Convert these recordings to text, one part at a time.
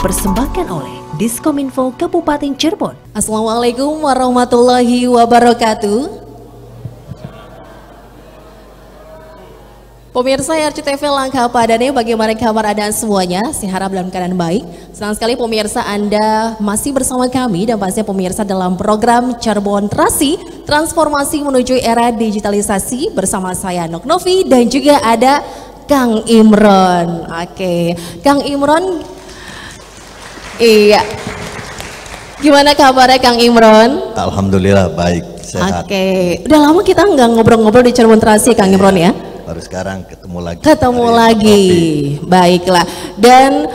dipersembahkan oleh Diskominfo Kabupaten Cirebon. Assalamualaikum warahmatullahi wabarakatuh. Pemirsa RCTV Langkah Padane, bagaimana kabar Anda semuanya? Saya harap dalam keadaan baik. Senang sekali pemirsa Anda masih bersama kami dan pastinya pemirsa dalam program Cirebon Trasi, transformasi menuju era digitalisasi bersama saya Nok Novi dan juga ada Kang Imron. Oke, Kang Imron. Iya. Gimana kabarnya Kang Imron? Alhamdulillah baik, sehat. Oke, udah lama kita nggak ngobrol-ngobrol di Cirebon Trasi Kang Imron ya? Baru sekarang ketemu lagi. Ketemu lagi, baiklah. Dan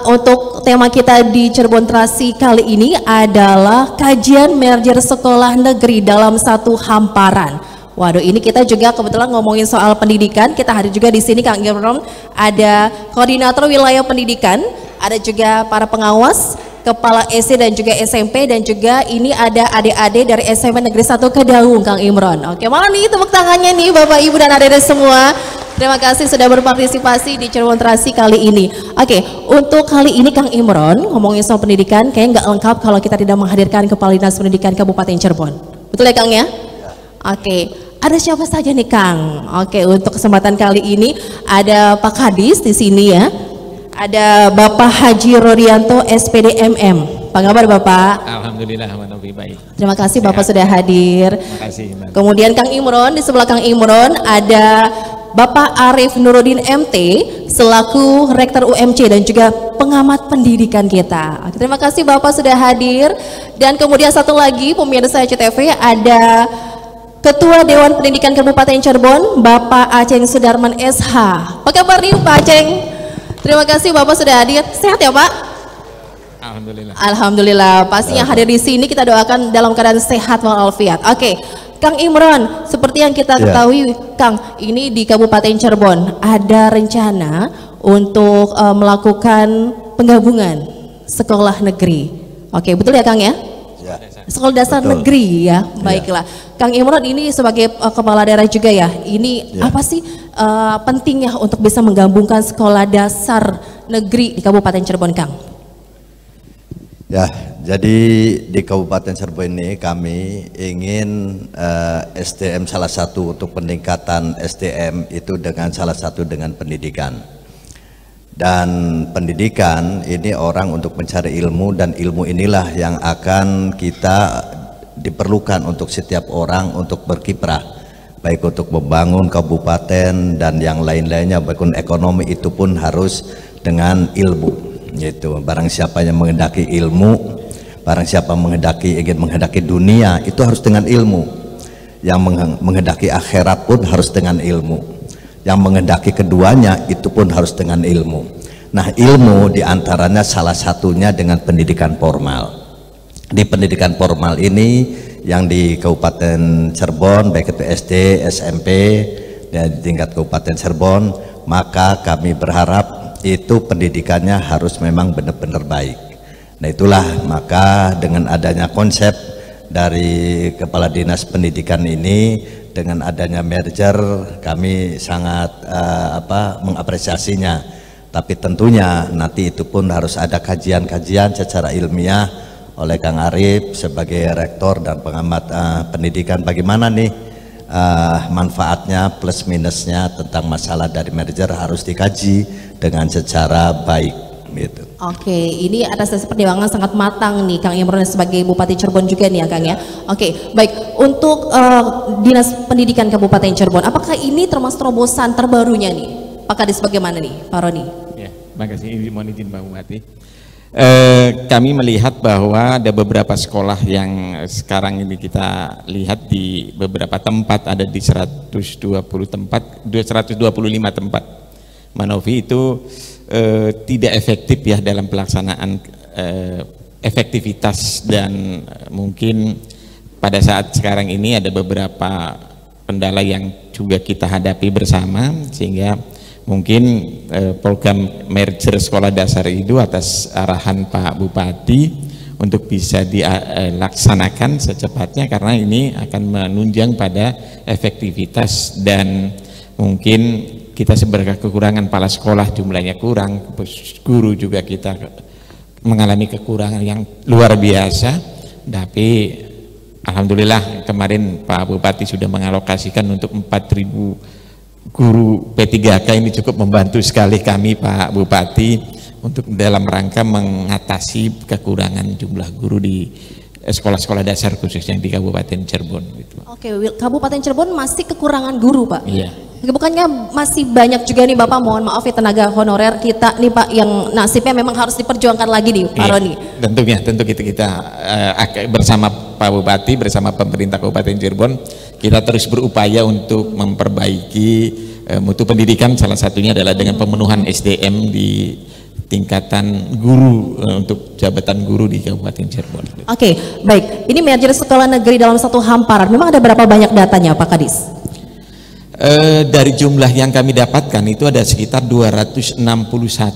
untuk tema kita di Cirebon Trasi kali ini adalah kajian merger sekolah negeri dalam satu hamparan. Waduh, ini kita juga kebetulan ngomongin soal pendidikan. Kita hadir juga di sini Kang Imron, ada koordinator wilayah pendidikan, ada juga para pengawas, kepala SD dan juga SMP, dan juga ini ada adik-adik dari SMP Negeri 1 Kedaung, Kang Imron. Oke, malah nih tepuk tangannya nih Bapak Ibu dan adik-adik semua. Terima kasih sudah berpartisipasi di Cirebon Trasi kali ini. Oke, untuk kali ini Kang Imron ngomongin soal pendidikan kayaknya nggak lengkap kalau kita tidak menghadirkan Kepala Dinas Pendidikan Kabupaten Cirebon. Betul ya Kang ya? Oke, ada siapa saja nih Kang? Oke, untuk kesempatan kali ini ada Pak Kadis di sini ya. Ada Bapak Haji Rodianto SPD MM. Apa kabar Bapak? Alhamdulillah lebih baik. Terima kasih Bapak sudah hadir. Terima kasih. Kemudian Kang Imron, di sebelah Kang Imron ada Bapak Arif Nuruddin MT selaku Rektor UMC dan juga pengamat pendidikan kita. Terima kasih Bapak sudah hadir. Dan kemudian satu lagi pemirsa CTV ada Ketua Dewan Pendidikan Kabupaten Cirebon, Bapak Aceng Sudarman SH. Apa kabar nih Pak Aceng? Terima kasih Bapak sudah hadir. Sehat ya Pak? Alhamdulillah. Alhamdulillah. Pastinya hadir di sini kita doakan dalam keadaan sehat walafiat. Oke, Kang Imron, seperti yang kita ketahui Kang, ini di Kabupaten Cirebon ada rencana untuk melakukan penggabungan sekolah negeri. Oke, betul ya Kang ya? Sekolah dasar negeri ya, baiklah. Kang Imron ini sebagai kepala daerah juga ya, ini apa sih pentingnya untuk bisa menggabungkan sekolah dasar negeri di Kabupaten Cirebon, Kang? Ya, jadi di Kabupaten Cirebon ini kami ingin SDM salah satu untuk peningkatan SDM itu dengan salah satu dengan pendidikan. Dan pendidikan ini orang untuk mencari ilmu, dan ilmu inilah yang akan kita diperlukan untuk setiap orang untuk berkiprah, baik untuk membangun kabupaten dan yang lain-lainnya, baik ekonomi itu pun harus dengan ilmu gitu. Barang siapa yang menghendaki ilmu, barang siapa ingin menghendaki dunia, itu harus dengan ilmu. Yang menghendaki akhirat pun harus dengan ilmu. Yang menghendaki keduanya itu pun harus dengan ilmu. Nah, ilmu diantaranya salah satunya dengan pendidikan formal. Di pendidikan formal ini yang di Kabupaten Cirebon, baik itu SD, SMP, dan di tingkat Kabupaten Cirebon, maka kami berharap itu pendidikannya harus memang benar-benar baik. Nah, itulah maka dengan adanya konsep dari Kepala Dinas Pendidikan ini, dengan adanya merger, kami sangat mengapresiasinya. Tapi tentunya nanti itu pun harus ada kajian-kajian secara ilmiah oleh Kang Arif sebagai rektor dan pengamat pendidikan, bagaimana nih manfaatnya plus minusnya tentang masalah dari merger harus dikaji dengan secara baik gitu. Oke, ini atas dasar pertimbangan sangat matang nih Kang Imron sebagai Bupati Cirebon juga nih ya Kang ya. Oke, baik, untuk Dinas Pendidikan Kabupaten Cirebon, apakah ini termasuk terobosan terbarunya nih? Pak Kadis bagaimana nih Pak Roni? Ya, terima kasih. Mohon izin Pak Bupati. Kami melihat bahwa ada beberapa sekolah yang sekarang ini kita lihat di beberapa tempat, ada di 125 tempat. Manovi itu tidak efektif ya dalam pelaksanaan efektivitas, dan mungkin pada saat sekarang ini ada beberapa kendala yang juga kita hadapi bersama, sehingga mungkin program merger sekolah dasar itu atas arahan Pak Bupati untuk bisa dilaksanakan secepatnya, karena ini akan menunjang pada efektivitas, dan mungkin kita sebagai kekurangan kepala sekolah jumlahnya kurang, guru juga kita mengalami kekurangan yang luar biasa, tapi alhamdulillah kemarin Pak Bupati sudah mengalokasikan untuk 4.000 guru P3K. Ini cukup membantu sekali kami Pak Bupati untuk dalam rangka mengatasi kekurangan jumlah guru di sekolah-sekolah dasar khususnya di Kabupaten Cirebon gitu. Oke, Kabupaten Cirebon masih kekurangan guru, Pak. Iya. Bukannya masih banyak juga nih Bapak, mohon maaf ya, tenaga honorer kita nih Pak yang nasibnya memang harus diperjuangkan lagi nih Pak Roni. Tentu kita bersama Pak Bupati, bersama pemerintah Kabupaten Cirebon, kita terus berupaya untuk memperbaiki mutu pendidikan, salah satunya adalah dengan pemenuhan SDM di tingkatan guru untuk jabatan guru di Kabupaten Cirebon. Oke, baik. Ini merger sekolah negeri dalam satu hamparan. Memang ada berapa banyak datanya Pak Kadis? Dari jumlah yang kami dapatkan itu ada sekitar 261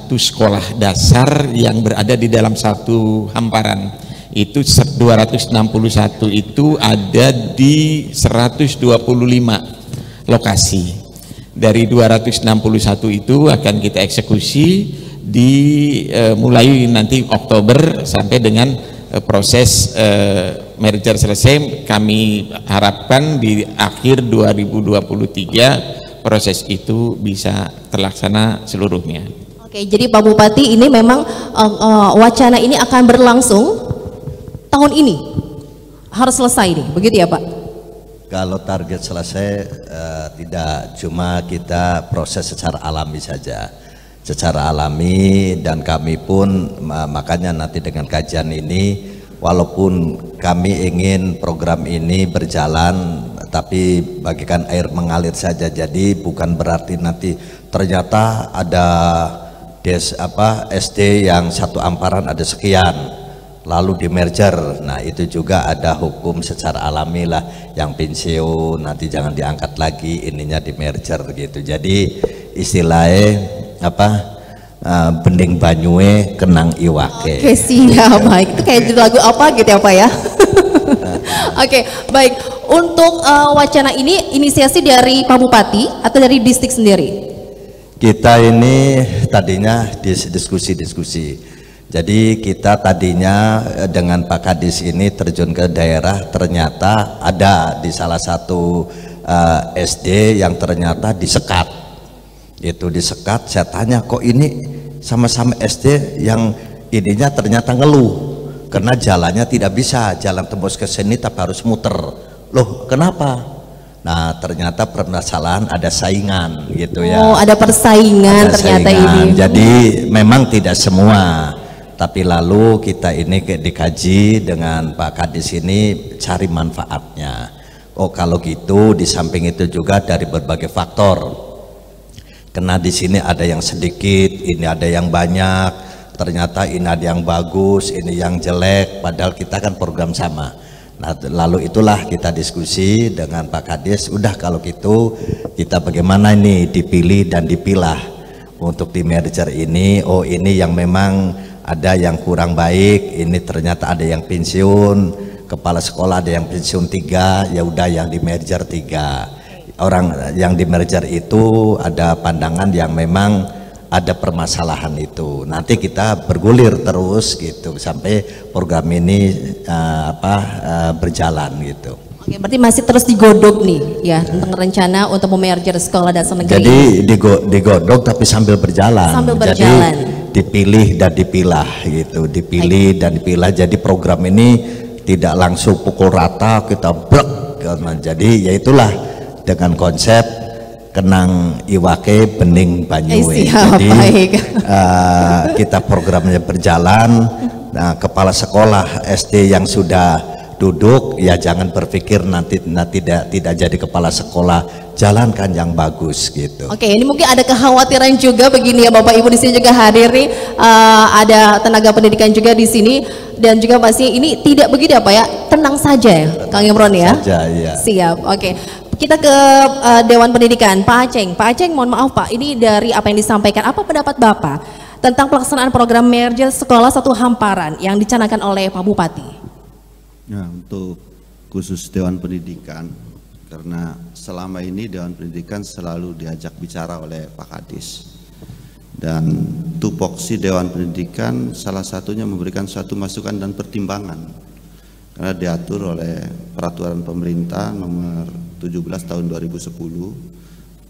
sekolah dasar yang berada di dalam satu hamparan. Itu 261 itu ada di 125 lokasi. Dari 261 itu akan kita eksekusi mulai nanti Oktober sampai dengan proses merger selesai. Kami harapkan di akhir 2023 proses itu bisa terlaksana seluruhnya. Oke, jadi Pak Bupati ini memang wacana ini akan berlangsung tahun ini, harus selesai nih, begitu ya Pak? Kalau target selesai tidak, cuma kita proses secara alami saja. Secara alami, dan kami pun makanya nanti dengan kajian ini, walaupun kami ingin program ini berjalan tapi bagikan air mengalir saja, jadi bukan berarti nanti ternyata ada SD yang satu hamparan ada sekian lalu di merger. Nah itu juga ada hukum secara alami lah, yang pensiun nanti jangan diangkat lagi, ininya di merger gitu. Jadi istilahnya bening banyue kenang iwake. Oke, siap, baik. Itu kayak lagu apa gitu ya Pak ya? Oke, baik. Untuk wacana ini inisiasi dari Pak Bupati atau dari distrik sendiri? Kita ini tadinya diskusi. Jadi kita tadinya dengan Pak Kadis ini terjun ke daerah, ternyata ada di salah satu SD yang ternyata disekat. Itu disekat, saya tanya kok ini sama-sama SD yang ininya ternyata ngeluh karena jalannya tidak bisa, jalan tembus ke sini tapi harus muter. Loh kenapa? Nah ternyata permasalahan ada saingan gitu ya. Oh, ada persaingan, ada ternyata saingan. Ini jadi memang tidak semua, tapi lalu kita ini dikaji dengan Pak Kadis ini cari manfaatnya. Oh kalau gitu, di samping itu juga dari berbagai faktor. Karena di sini ada yang sedikit, ini ada yang banyak, ternyata ini ada yang bagus, ini yang jelek, padahal kita kan program sama. Nah, lalu itulah kita diskusi dengan Pak Kadis, udah kalau gitu kita bagaimana ini dipilih dan dipilah untuk di merger ini. Oh ini yang memang ada yang kurang baik, ini ternyata ada yang pensiun, kepala sekolah ada yang pensiun 3, ya udah yang di merger 3. Orang yang di merger itu ada pandangan yang memang ada permasalahan itu. Nanti kita bergulir terus gitu sampai program ini berjalan gitu. Oke, berarti masih terus digodok nih ya tentang rencana untuk memerger sekolah dasar negeri. Jadi digodok tapi sambil berjalan. Sambil berjalan. Jadi dipilih dan dipilah gitu, dipilih dan dipilah. Jadi program ini tidak langsung pukul rata kita blek. Jadi ya itulah dengan konsep kenang iwake bening banyue. Jadi kita programnya berjalan. Nah, kepala sekolah SD yang sudah duduk ya jangan berpikir nanti tidak jadi kepala sekolah, jalankan yang bagus gitu. Oke, ini mungkin ada kekhawatiran juga begini ya Bapak Ibu, di sini juga hadir nih ada tenaga pendidikan juga di sini, dan juga pasti ini tidak begitu apa ya, tenang saja ya Kang Imron ya. Saja, ya. Siap. Oke. Kita ke Dewan Pendidikan, Pak Aceng. Pak Aceng, mohon maaf Pak, ini dari apa yang disampaikan, apa pendapat Bapak tentang pelaksanaan program merger sekolah satu hamparan yang dicanangkan oleh Pak Bupati? Ya, untuk khusus Dewan Pendidikan, karena selama ini Dewan Pendidikan selalu diajak bicara oleh Pak Kadis Dan tupoksi Dewan Pendidikan salah satunya memberikan suatu masukan dan pertimbangan, karena diatur oleh peraturan pemerintah nomor 17 tahun 2010.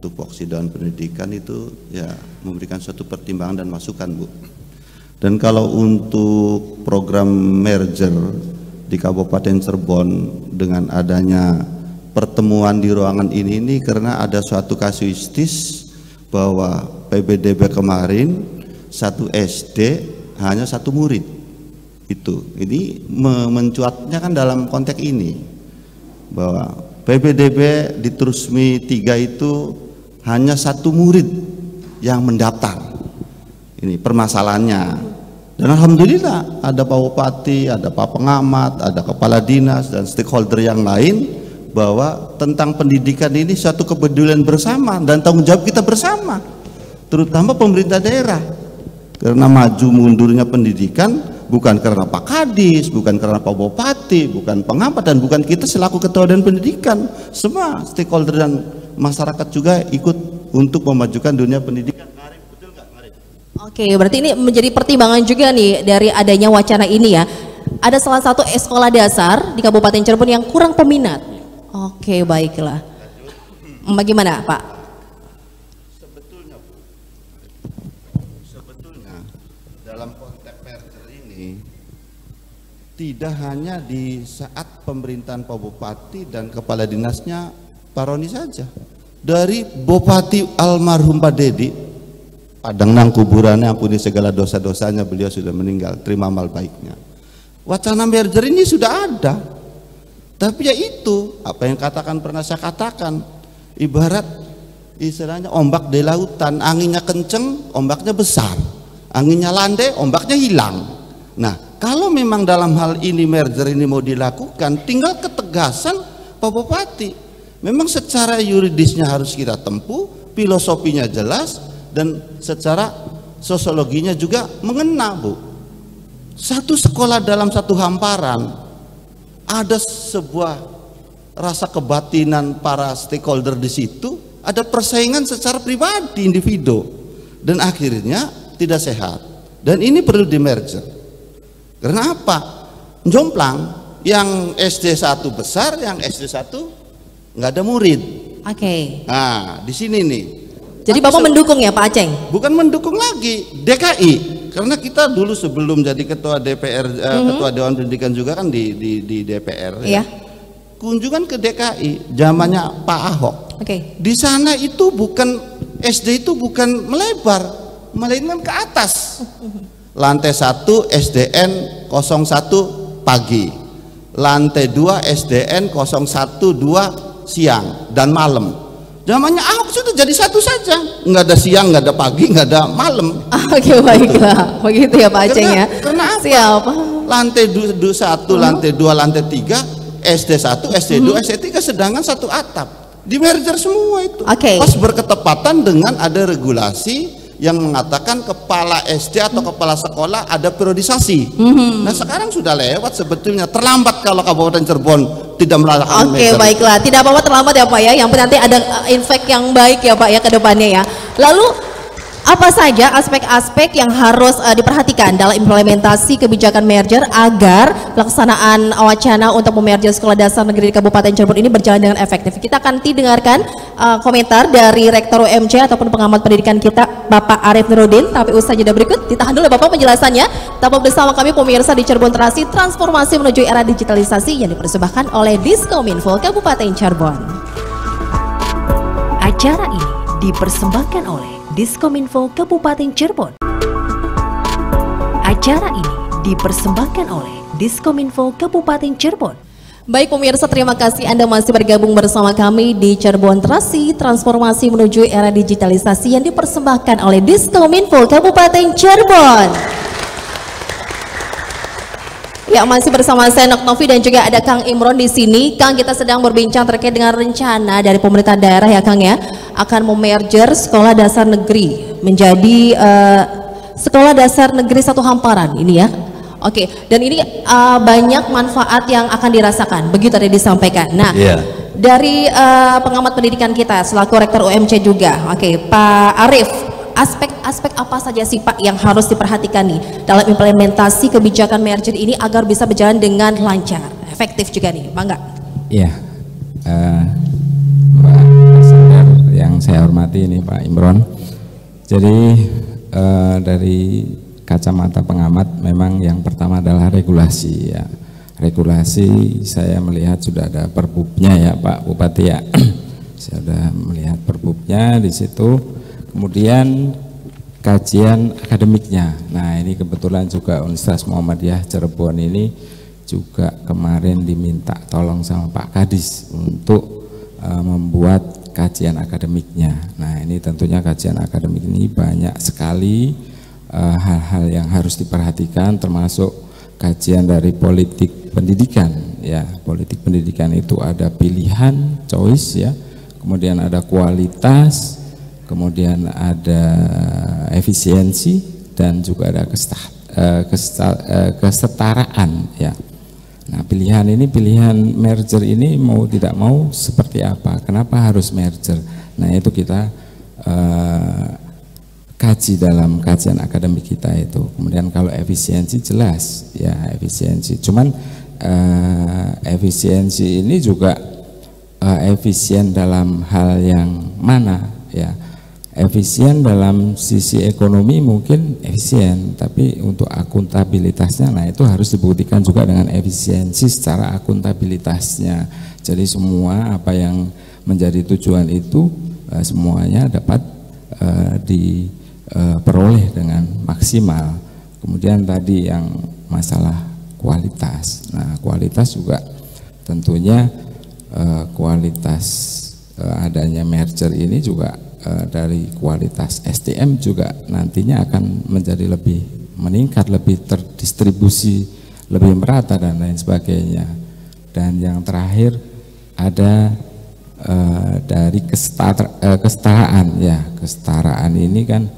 Tupoksi Dewan Pendidikan itu ya memberikan suatu pertimbangan dan masukan, Bu. Dan kalau untuk program merger di Kabupaten Cirebon dengan adanya pertemuan di ruangan ini karena ada suatu kasuistis bahwa PBDB kemarin satu SD hanya satu murid. Ini mencuatnya kan dalam konteks ini bahwa PBDB di Trusmi 3 itu hanya satu murid yang mendaftar. Ini permasalahannya. Dan alhamdulillah ada Pak Bupati, ada Pak Pengamat, ada Kepala Dinas dan stakeholder yang lain bahwa tentang pendidikan ini suatu kepedulian bersama dan tanggung jawab kita bersama, terutama pemerintah daerah. Karena maju mundurnya pendidikan bukan karena Pak Kadis, bukan karena Pak Bupati, bukan pengamat, dan bukan kita selaku ketua dan pendidikan. Semua stakeholder dan masyarakat juga ikut untuk memajukan dunia pendidikan. Betul nggak, Marif? Oke, berarti ini menjadi pertimbangan juga nih dari adanya wacana ini ya. Ada salah satu sekolah dasar di Kabupaten Cirebon yang kurang peminat. Oke, baiklah. Bagaimana, Pak? Sebetulnya dalam konteks merger ini tidak hanya di saat pemerintahan Pak Bupati dan Kepala Dinasnya Pak Roni saja. Dari Bupati almarhum Pak Dedi, padang nang kuburannya, ampuni segala dosa-dosanya, beliau sudah meninggal, terima amal baiknya. Wacana merger ini sudah ada. Tapi ya itu, apa yang pernah saya katakan, ibarat istilahnya ombak di lautan, anginnya kenceng, ombaknya besar, anginnya landai, ombaknya hilang. Nah, kalau memang dalam hal ini merger ini mau dilakukan, tinggal ketegasan Pak Bupati. Memang secara yuridisnya harus kita tempuh, filosofinya jelas, dan secara sosiologinya juga mengena, Bu. Satu sekolah dalam satu hamparan, ada sebuah rasa kebatinan para stakeholder di situ, ada persaingan secara pribadi individu, dan akhirnya tidak sehat. Dan ini perlu di merger. Karena apa? Jomplang, yang SD 1 besar, yang SD 1 nggak ada murid. Oke. Nah, di sini nih. Jadi Bapak mendukung ya, Pak Aceng? Bukan mendukung lagi, DKI. Karena kita dulu sebelum jadi ketua DPR, ketua Dewan Pendidikan juga kan di DPR. Iya. Ya. Kunjungan ke DKI, zamannya Pak Ahok. Oke. Di sana itu bukan SD itu bukan melebar, melainkan ke atas. Lantai 1 SDN 01 pagi, lantai 2 SDN 01-2 siang dan malam. Zamannya Ahok sudah jadi satu saja, nggak ada siang, nggak ada pagi, nggak ada malam. Oke, baiklah, begitu ya Pak Aceng ya. Karena apa? Siapa? Lantai 1, lantai 2, lantai 3, SD 1, SD 2, SD 3, sedangkan satu atap. Di merger semua itu. Oke. Pas berketepatan dengan ada regulasi yang mengatakan kepala SD atau kepala sekolah ada periodisasi. Nah sekarang sudah lewat sebetulnya, terlambat kalau Kabupaten Cirebon tidak melakukan. Oke, baiklah, tidak apa-apa terlambat ya Pak ya, yang penting nanti ada impact yang baik ya Pak ya ke depannya ya. Lalu apa saja aspek-aspek yang harus diperhatikan dalam implementasi kebijakan merger agar pelaksanaan wacana untuk memerger sekolah dasar negeri di Kabupaten Cirebon ini berjalan dengan efektif? Kita akan dengarkan komentar dari Rektor UMC ataupun pengamat pendidikan kita Bapak Arief Nurudin. Tapi usai jeda berikut ditahan dulu Bapak penjelasannya. Tetap bersama kami pemirsa di Cirebon Terasi, transformasi menuju era digitalisasi yang dipersembahkan oleh Diskominfo Kabupaten Cirebon. Acara ini dipersembahkan oleh Diskominfo Kabupaten Cirebon. Acara ini dipersembahkan oleh Diskominfo Kabupaten Cirebon. Baik pemirsa, terima kasih Anda masih bergabung bersama kami di Cirebon Terasi, transformasi menuju era digitalisasi yang dipersembahkan oleh Diskominfo Kabupaten Cirebon. Ya, masih bersama saya Nok Novi dan juga ada Kang Imron di sini. Kang, kita sedang berbincang terkait dengan rencana dari pemerintah daerah ya Kang ya, akan memerger sekolah dasar negeri menjadi sekolah dasar negeri satu hamparan ini ya. Oke, dan ini banyak manfaat yang akan dirasakan, begitu tadi disampaikan. Nah, dari pengamat pendidikan kita selaku Rektor UMC juga, oke, Pak Arief, aspek-aspek apa saja sih Pak yang harus diperhatikan nih dalam implementasi kebijakan merger ini agar bisa berjalan dengan lancar, efektif juga nih, Bangga? Iya, Mbak Presenter yang saya hormati ini Pak Imron. Jadi dari kacamata pengamat memang yang pertama adalah regulasi ya. Regulasi saya melihat sudah ada perbubnya ya Pak Bupati ya. Saya sudah melihat perbubnya di situ. Kemudian kajian akademiknya. Nah ini kebetulan juga Universitas Muhammadiyah Cirebon ini juga kemarin diminta tolong sama Pak Kadis untuk membuat kajian akademiknya. Nah ini tentunya kajian akademik ini banyak sekali hal-hal yang harus diperhatikan, termasuk kajian dari politik pendidikan ya. Politik pendidikan itu ada pilihan, choice ya, kemudian ada kualitas, kemudian ada efisiensi, dan juga ada kesetaraan ya. Nah pilihan ini, pilihan merger ini mau tidak mau seperti apa, kenapa harus merger, nah itu kita kaji dalam kajian akademik kita itu. Kemudian kalau efisiensi jelas ya, efisiensi, cuman efisiensi ini juga efisien dalam hal yang mana ya. Efisien dalam sisi ekonomi mungkin efisien, tapi untuk akuntabilitasnya, nah itu harus dibuktikan juga dengan efisiensi secara akuntabilitasnya. Jadi semua apa yang menjadi tujuan itu semuanya dapat diperoleh dengan maksimal. Kemudian tadi yang masalah kualitas, nah kualitas juga tentunya kualitas adanya merger ini juga dari kualitas SDM juga nantinya akan menjadi lebih meningkat, lebih terdistribusi, lebih merata dan lain sebagainya. Dan yang terakhir ada dari kesetaraan ya. Kesetaraan ini kan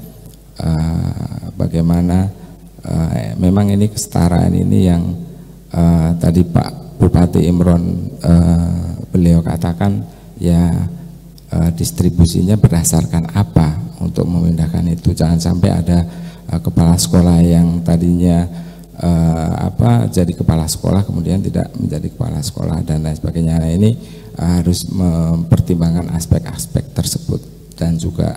bagaimana memang ini kesetaraan ini yang tadi Pak Bupati Imron beliau katakan ya, distribusinya berdasarkan apa untuk memindahkan itu. Jangan sampai ada kepala sekolah yang tadinya jadi kepala sekolah kemudian tidak menjadi kepala sekolah dan lain sebagainya. Nah ini harus mempertimbangkan aspek-aspek tersebut. Dan juga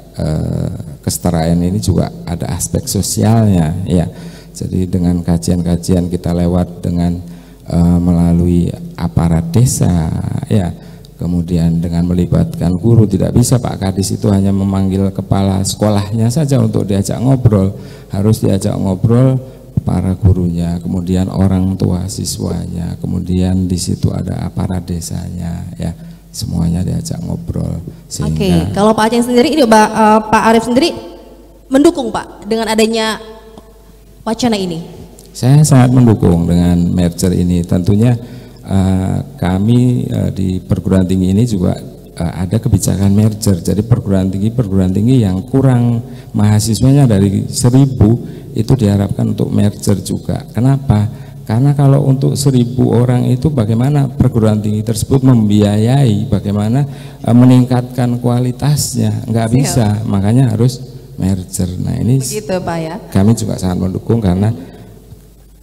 kesetaraan ini juga ada aspek sosialnya ya. Jadi dengan kajian-kajian kita lewat dengan melalui aparat desa ya, kemudian dengan melibatkan guru. Tidak bisa Pak Kadis itu hanya memanggil kepala sekolahnya saja untuk diajak ngobrol, harus diajak ngobrol para gurunya, kemudian orang tua siswanya, kemudian di situ ada aparat desanya ya, semuanya diajak ngobrol. Oke, kalau Pak Aceh sendiri ini Pak Arief sendiri mendukung Pak dengan adanya wacana ini? Saya sangat mendukung dengan merger ini. Tentunya kami di perguruan tinggi ini juga ada kebijakan merger. Jadi perguruan tinggi yang kurang mahasiswanya dari 1000 itu diharapkan untuk merger juga. Kenapa? Karena kalau untuk 1000 orang itu bagaimana perguruan tinggi tersebut membiayai, bagaimana meningkatkan kualitasnya, nggak bisa, makanya harus merger. Nah ini begitu Pak ya. Kami juga sangat mendukung karena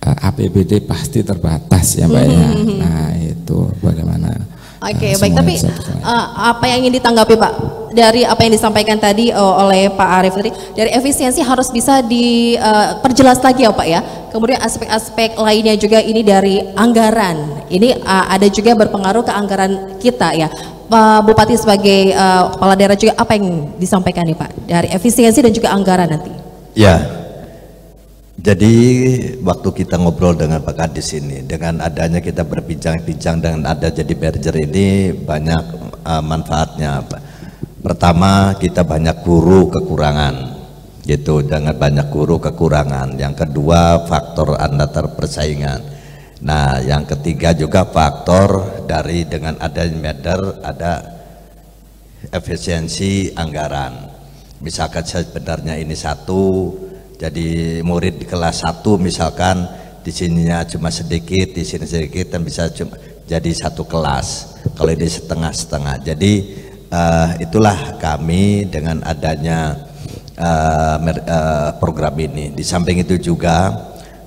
APBD pasti terbatas ya Mbak ya. Nah itu bagaimana. Oke, baik, tapi apa yang ingin ditanggapi Pak dari apa yang disampaikan tadi oleh Pak Arief tadi, dari efisiensi harus bisa diperjelas lagi ya Pak ya. Kemudian aspek-aspek lainnya juga ini dari anggaran. Ini ada juga berpengaruh ke anggaran kita ya. Pak Bupati sebagai kepala daerah juga apa yang disampaikan nih Pak dari efisiensi dan juga anggaran nanti? Ya. Jadi waktu kita ngobrol dengan Pak Kadis ini, dengan adanya kita berbincang-bincang dengan ada jadi merger ini banyak manfaatnya. Pertama, kita banyak guru kekurangan, gitu, dengan banyak guru kekurangan. Yang kedua, faktor antar persaingan. Nah, yang ketiga juga faktor dari dengan adanya merger ada efisiensi anggaran. Misalkan sebenarnya ini satu. Jadi murid di kelas 1 misalkan di sininya cuma sedikit, di sini sedikit, dan bisa cuma jadi satu kelas. Kalau ini setengah-setengah. Jadi itulah kami dengan adanya program ini. Di samping itu juga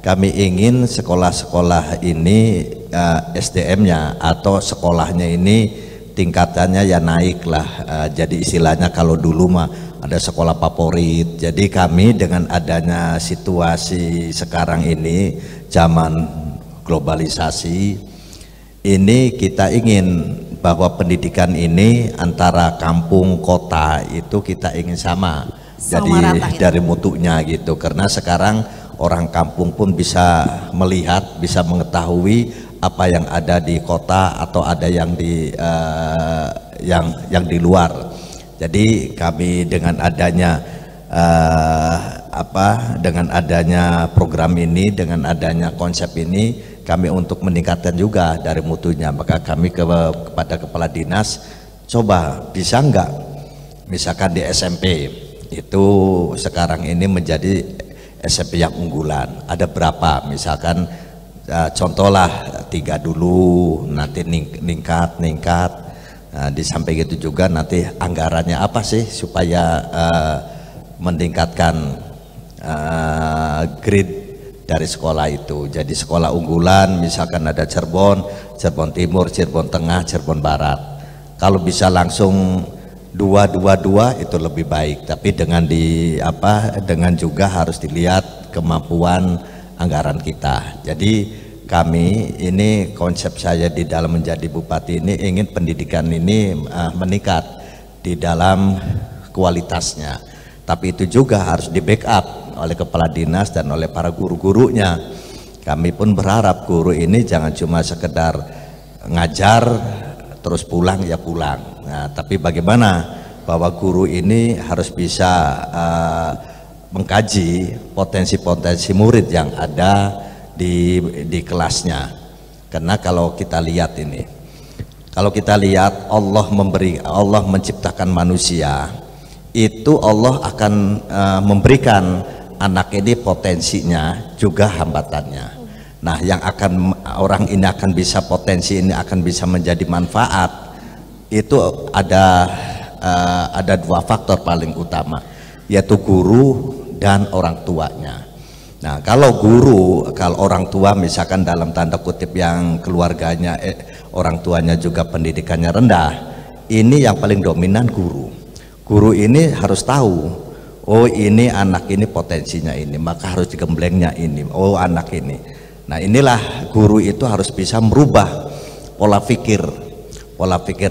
kami ingin sekolah-sekolah ini SDM-nya atau sekolahnya ini tingkatannya ya naik lah. Jadi istilahnya kalau dulu mah ada sekolah favorit. Jadi kami dengan adanya situasi sekarang ini, zaman globalisasi ini, kita ingin bahwa pendidikan ini antara kampung kota itu kita ingin sama jadi rata, gitu. Dari mutunya gitu, karena sekarang orang kampung pun bisa melihat, bisa mengetahui apa yang ada di kota atau ada yang di yang di luar. Jadi kami dengan adanya dengan adanya program ini, dengan adanya konsep ini, kami untuk meningkatkan juga dari mutunya, maka kami kepada kepala dinas, coba bisa enggak misalkan di SMP itu sekarang ini menjadi SMP yang unggulan, ada berapa misalkan contohlah 3 dulu, nanti ningkat. Nah, di samping itu juga nanti anggarannya apa sih supaya meningkatkan grade dari sekolah itu. Jadi sekolah unggulan misalkan ada Cirebon Timur, Cirebon Tengah, Cirebon Barat. Kalau bisa langsung 2 itu lebih baik. Tapi dengan dengan juga harus dilihat kemampuan anggaran kita. Jadi kami ini, konsep saya di dalam menjadi bupati ini ingin pendidikan ini meningkat di dalam kualitasnya. Tapi itu juga harus di backup oleh kepala dinas dan oleh para guru-gurunya. Kami pun berharap guru ini jangan cuma sekedar ngajar terus pulang ya pulang. Nah, tapi bagaimana bahwa guru ini harus bisa mengkaji potensi-potensi murid yang ada di kelasnya. Karena kalau kita lihat ini, Allah menciptakan manusia, itu Allah akan memberikan anak ini potensinya juga hambatannya. Nah, yang orang ini akan bisa, potensi ini akan bisa menjadi manfaat, itu ada 2 faktor paling utama, yaitu guru dan orang tuanya. Nah, kalau orang tua misalkan dalam tanda kutip yang keluarganya orang tuanya juga pendidikannya rendah, ini yang paling dominan guru. Guru ini harus tahu, oh ini anak ini potensinya ini, maka harus digemblengnya ini, oh anak ini. Nah, inilah guru itu harus bisa merubah pola pikir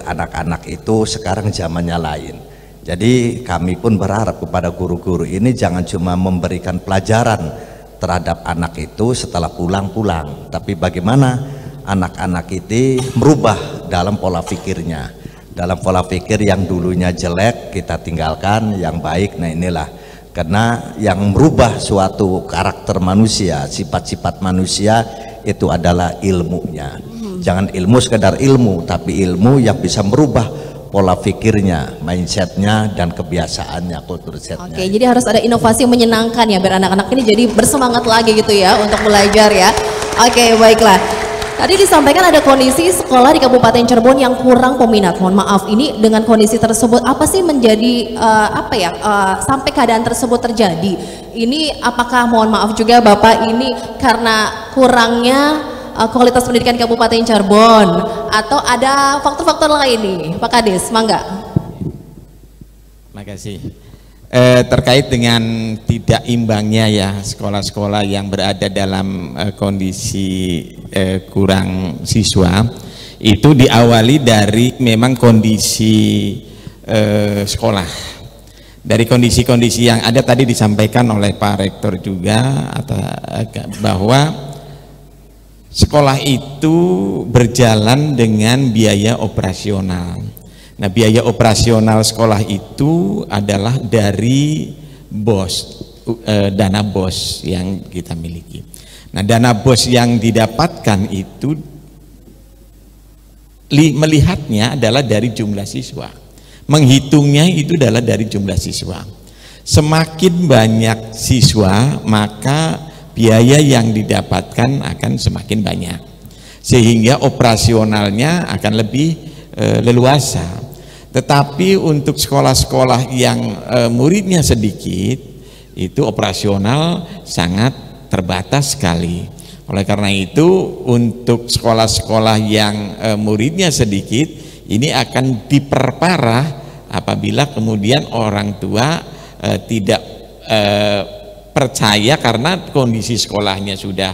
anak-anak itu. Sekarang zamannya lain. Jadi kami pun berharap kepada guru-guru ini jangan cuma memberikan pelajaran terhadap anak itu setelah pulang-pulang, tapi bagaimana anak-anak itu merubah dalam pola pikirnya, dalam pola pikir yang dulunya jelek kita tinggalkan yang baik. Nah, inilah karena yang merubah suatu karakter manusia, sifat-sifat manusia itu adalah ilmunya. Jangan ilmu sekedar ilmu, tapi ilmu yang bisa merubah pola pikirnya, mindsetnya, dan kebiasaannya, kultur setnya. Oke, jadi harus ada inovasi yang menyenangkan ya, biar anak-anak ini jadi bersemangat lagi gitu ya untuk belajar ya. Oke, baiklah. Tadi disampaikan ada kondisi sekolah di Kabupaten Cirebon yang kurang peminat. Mohon maaf, ini dengan kondisi tersebut apa sih menjadi sampai keadaan tersebut terjadi? Ini apakah, mohon maaf juga Bapak, ini karena kurangnya kualitas pendidikan Kabupaten Cirebon atau ada faktor-faktor lain nih, Pak Kades, mangga. Makasih. Terkait dengan tidak imbangnya ya sekolah-sekolah yang berada dalam kondisi kurang siswa, itu diawali dari memang kondisi sekolah. Dari kondisi-kondisi yang ada tadi disampaikan oleh Pak Rektor juga, bahwa sekolah itu berjalan dengan biaya operasional. Nah, biaya operasional sekolah itu adalah dari dana BOS yang kita miliki. Nah, dana BOS yang didapatkan itu melihatnya adalah dari jumlah siswa. Menghitungnya itu adalah dari jumlah siswa. Semakin banyak siswa, maka biaya yang didapatkan akan semakin banyak, sehingga operasionalnya akan lebih leluasa. Tetapi untuk sekolah-sekolah yang muridnya sedikit, itu operasional sangat terbatas sekali. Oleh karena itu, untuk sekolah-sekolah yang muridnya sedikit, ini akan diperparah apabila kemudian orang tua tidak percaya karena kondisi sekolahnya sudah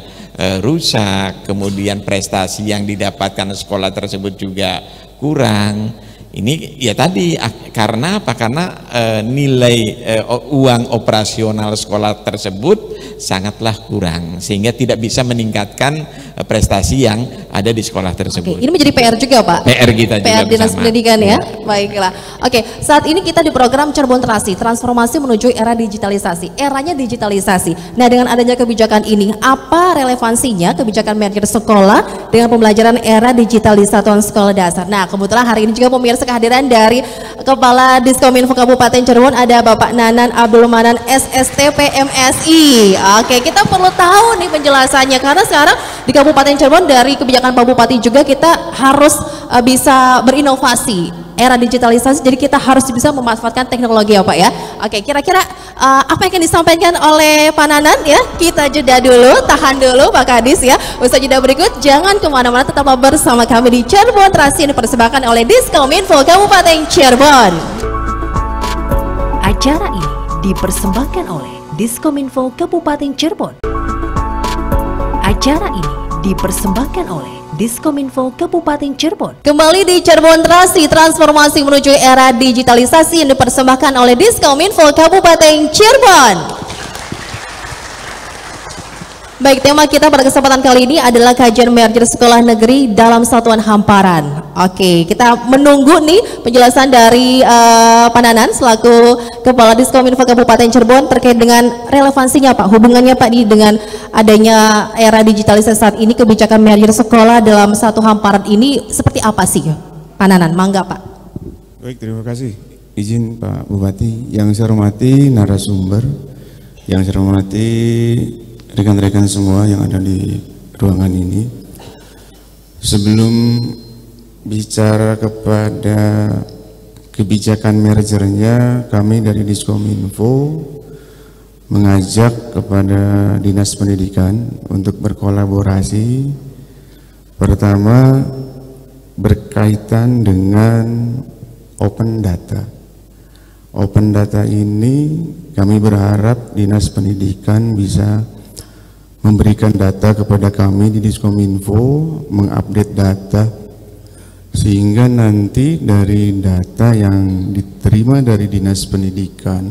rusak, kemudian prestasi yang didapatkan sekolah tersebut juga kurang. Ini ya tadi karena apa? Karena nilai uang operasional sekolah tersebut sangatlah kurang, sehingga tidak bisa meningkatkan prestasi yang ada di sekolah tersebut. Oke, ini menjadi PR juga Pak. PR kita juga PR Dinas bersama. Pendidikan ya. Baiklah. Oke, saat ini kita di program Cirebon Terasi, transformasi menuju era digitalisasi. Eranya digitalisasi. Nah, dengan adanya kebijakan ini, apa relevansinya kebijakan merger sekolah dengan pembelajaran era digitalisasi sekolah dasar? Nah, kebetulan hari ini juga pemirsa kehadiran dari Kepala Diskominfo Kabupaten Cirebon, ada Bapak Nanan Abdul Manan SST PMSI. Oke, kita perlu tahu nih penjelasannya karena sekarang di Kabupaten Cirebon dari kebijakan Pak Bupati juga kita harus bisa berinovasi era digitalisasi, jadi kita harus bisa memanfaatkan teknologi ya Pak ya. Oke, kira-kira apa yang akan disampaikan oleh Pak Nanan ya? Kita jeda dulu, tahan dulu Pak Kadis ya. Usai jeda berikut, jangan kemana-mana, tetaplah bersama kami di Cirebon Terasi yang dipersembahkan oleh Diskominfo Kabupaten Cirebon. Acara ini dipersembahkan oleh Diskominfo Kabupaten Cirebon. Acara ini dipersembahkan oleh Diskominfo Kabupaten Cirebon. Kembali di Cirebon Terasi, transformasi menuju era digitalisasi yang dipersembahkan oleh Diskominfo Kabupaten Cirebon. Baik, tema kita pada kesempatan kali ini adalah kajian merger sekolah negeri dalam satuan hamparan. Oke, kita menunggu nih penjelasan dari Pak Nanan selaku Kepala Diskominfo Kabupaten Cirebon terkait dengan relevansinya Pak, hubungannya Pak dengan adanya era digitalisasi saat ini, kebijakan merger sekolah dalam satu hamparan ini seperti apa sih Pak Nanan? Mangga Pak. Baik, terima kasih. Izin Pak Bupati, yang saya hormati narasumber, yang saya hormati rekan-rekan semua yang ada di ruangan ini. Sebelum bicara kepada kebijakan mergernya, kami dari Diskominfo mengajak kepada Dinas Pendidikan untuk berkolaborasi. Pertama, berkaitan dengan open data. Open data ini kami berharap Dinas Pendidikan bisa memberikan data kepada kami di Diskominfo, mengupdate data, sehingga nanti dari data yang diterima dari Dinas Pendidikan,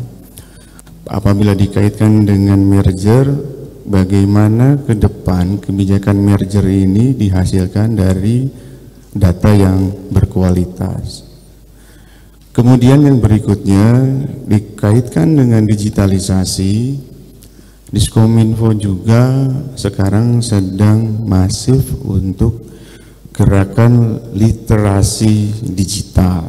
apabila dikaitkan dengan merger, bagaimana ke depan kebijakan merger ini dihasilkan dari data yang berkualitas. Kemudian yang berikutnya dikaitkan dengan digitalisasi. Diskominfo juga sekarang sedang masif untuk gerakan literasi digital.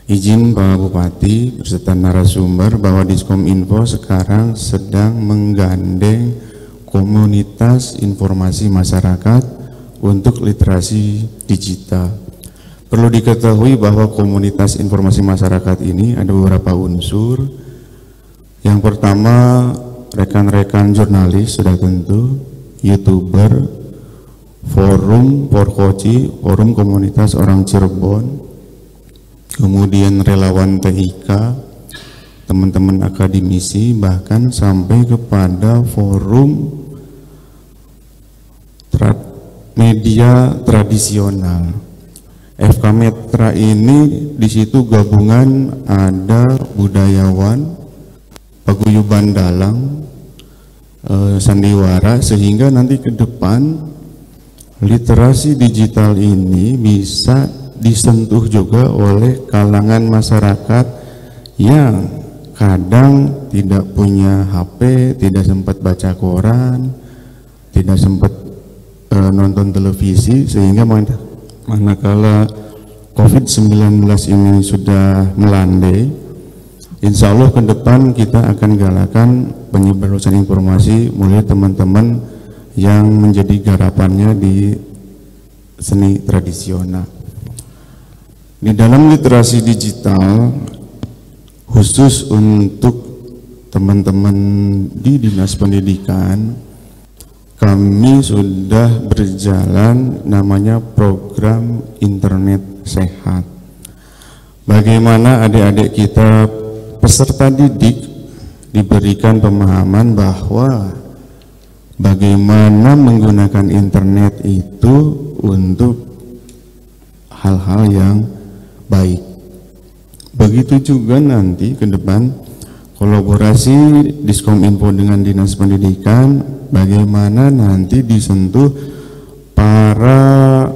Izin Pak Bupati beserta narasumber bahwa Diskominfo sekarang sedang menggandeng komunitas informasi masyarakat untuk literasi digital. Perlu diketahui bahwa komunitas informasi masyarakat ini ada beberapa unsur. Yang pertama, rekan-rekan jurnalis sudah tentu, YouTuber, forum Porkoci, forum komunitas orang Cirebon, kemudian relawan TIK, teman-teman akademisi, bahkan sampai kepada forum media tradisional. FK Metra ini di situ gabungan ada budayawan, paguyuban dalang, sandiwara, sehingga nanti ke depan literasi digital ini bisa disentuh juga oleh kalangan masyarakat yang kadang tidak punya HP, tidak sempat baca koran, tidak sempat nonton televisi, sehingga manakala COVID-19 ini sudah melandai, insya Allah ke depan kita akan galakan penyebaran informasi mulai teman-teman yang menjadi garapannya di seni tradisional. Di dalam literasi digital, khusus untuk teman-teman di Dinas Pendidikan, kami sudah berjalan namanya program internet sehat. Bagaimana adik-adik kita peserta didik diberikan pemahaman bahwa bagaimana menggunakan internet itu untuk hal-hal yang baik. Begitu juga nanti ke depan kolaborasi Diskominfo dengan Dinas Pendidikan, bagaimana nanti disentuh para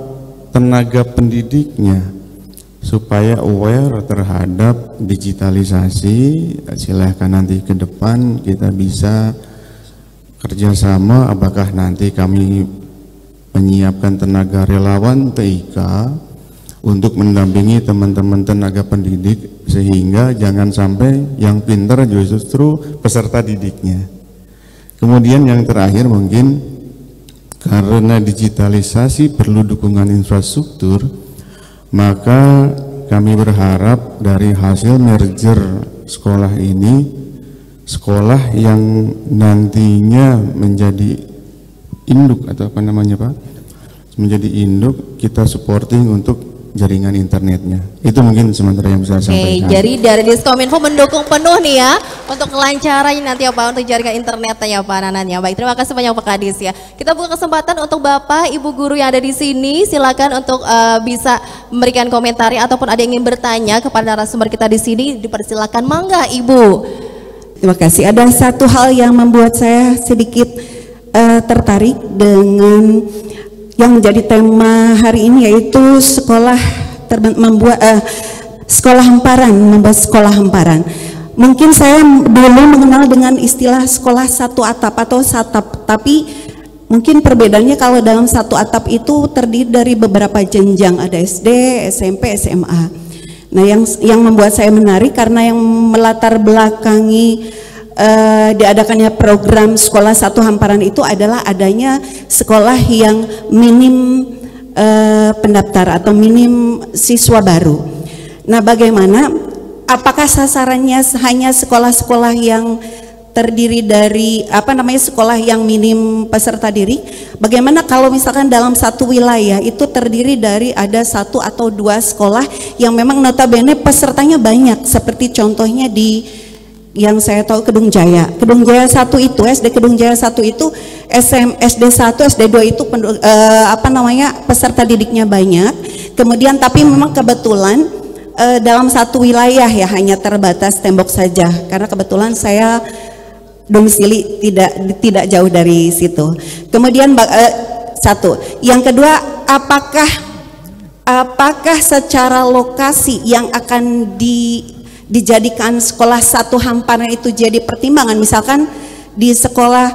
tenaga pendidiknya supaya aware terhadap digitalisasi. Silahkan nanti ke depan kita bisa kerjasama, apakah nanti kami menyiapkan tenaga relawan TIK untuk mendampingi teman-teman tenaga pendidik, sehingga jangan sampai yang pintar justru peserta didiknya. Kemudian yang terakhir mungkin karena digitalisasi perlu dukungan infrastruktur, maka kami berharap dari hasil merger sekolah ini, sekolah yang nantinya menjadi induk atau apa namanya Pak, menjadi induk, kita supporting untuk jaringan internetnya. Itu mungkin sementara yang bisa saya sampaikan. Jadi dari Diskominfo mendukung penuh nih ya untuk kelancaran nanti ya Pak untuk jaringan internetnya ya Pak Nananya. Baik, terima kasih banyak Pak Kadis ya. Kita buka kesempatan untuk Bapak, Ibu guru yang ada di sini, silakan untuk bisa memberikan komentar ataupun ada yang ingin bertanya kepada narasumber kita di sini, dipersilakan, mangga Ibu. Terima kasih. Ada satu hal yang membuat saya sedikit tertarik dengan yang menjadi tema hari ini, yaitu sekolah sekolah hamparan, membuat sekolah hamparan. Mungkin saya dulu mengenal dengan istilah sekolah satu atap atau satap, tapi mungkin perbedaannya kalau dalam satu atap itu terdiri dari beberapa jenjang, ada SD, SMP, SMA. Nah, yang membuat saya menarik karena yang melatar belakangi diadakannya program sekolah satu hamparan itu adalah adanya sekolah yang minim pendaftar atau minim siswa baru. Nah, bagaimana? Apakah sasarannya hanya sekolah-sekolah yang terdiri dari sekolah yang minim peserta didik? Bagaimana kalau misalkan dalam satu wilayah itu terdiri dari ada satu atau dua sekolah yang memang notabene pesertanya banyak, seperti contohnya di yang saya tahu Kedung Jaya 1 itu, SD Kedung Jaya 1 itu SD 1, SD 2 itu peserta didiknya banyak. Kemudian tapi memang kebetulan dalam satu wilayah ya hanya terbatas tembok saja, karena kebetulan saya domisili tidak jauh dari situ. Kemudian satu, yang kedua, apakah secara lokasi yang akan dijadikan sekolah satu hamparan itu jadi pertimbangan? Misalkan di sekolah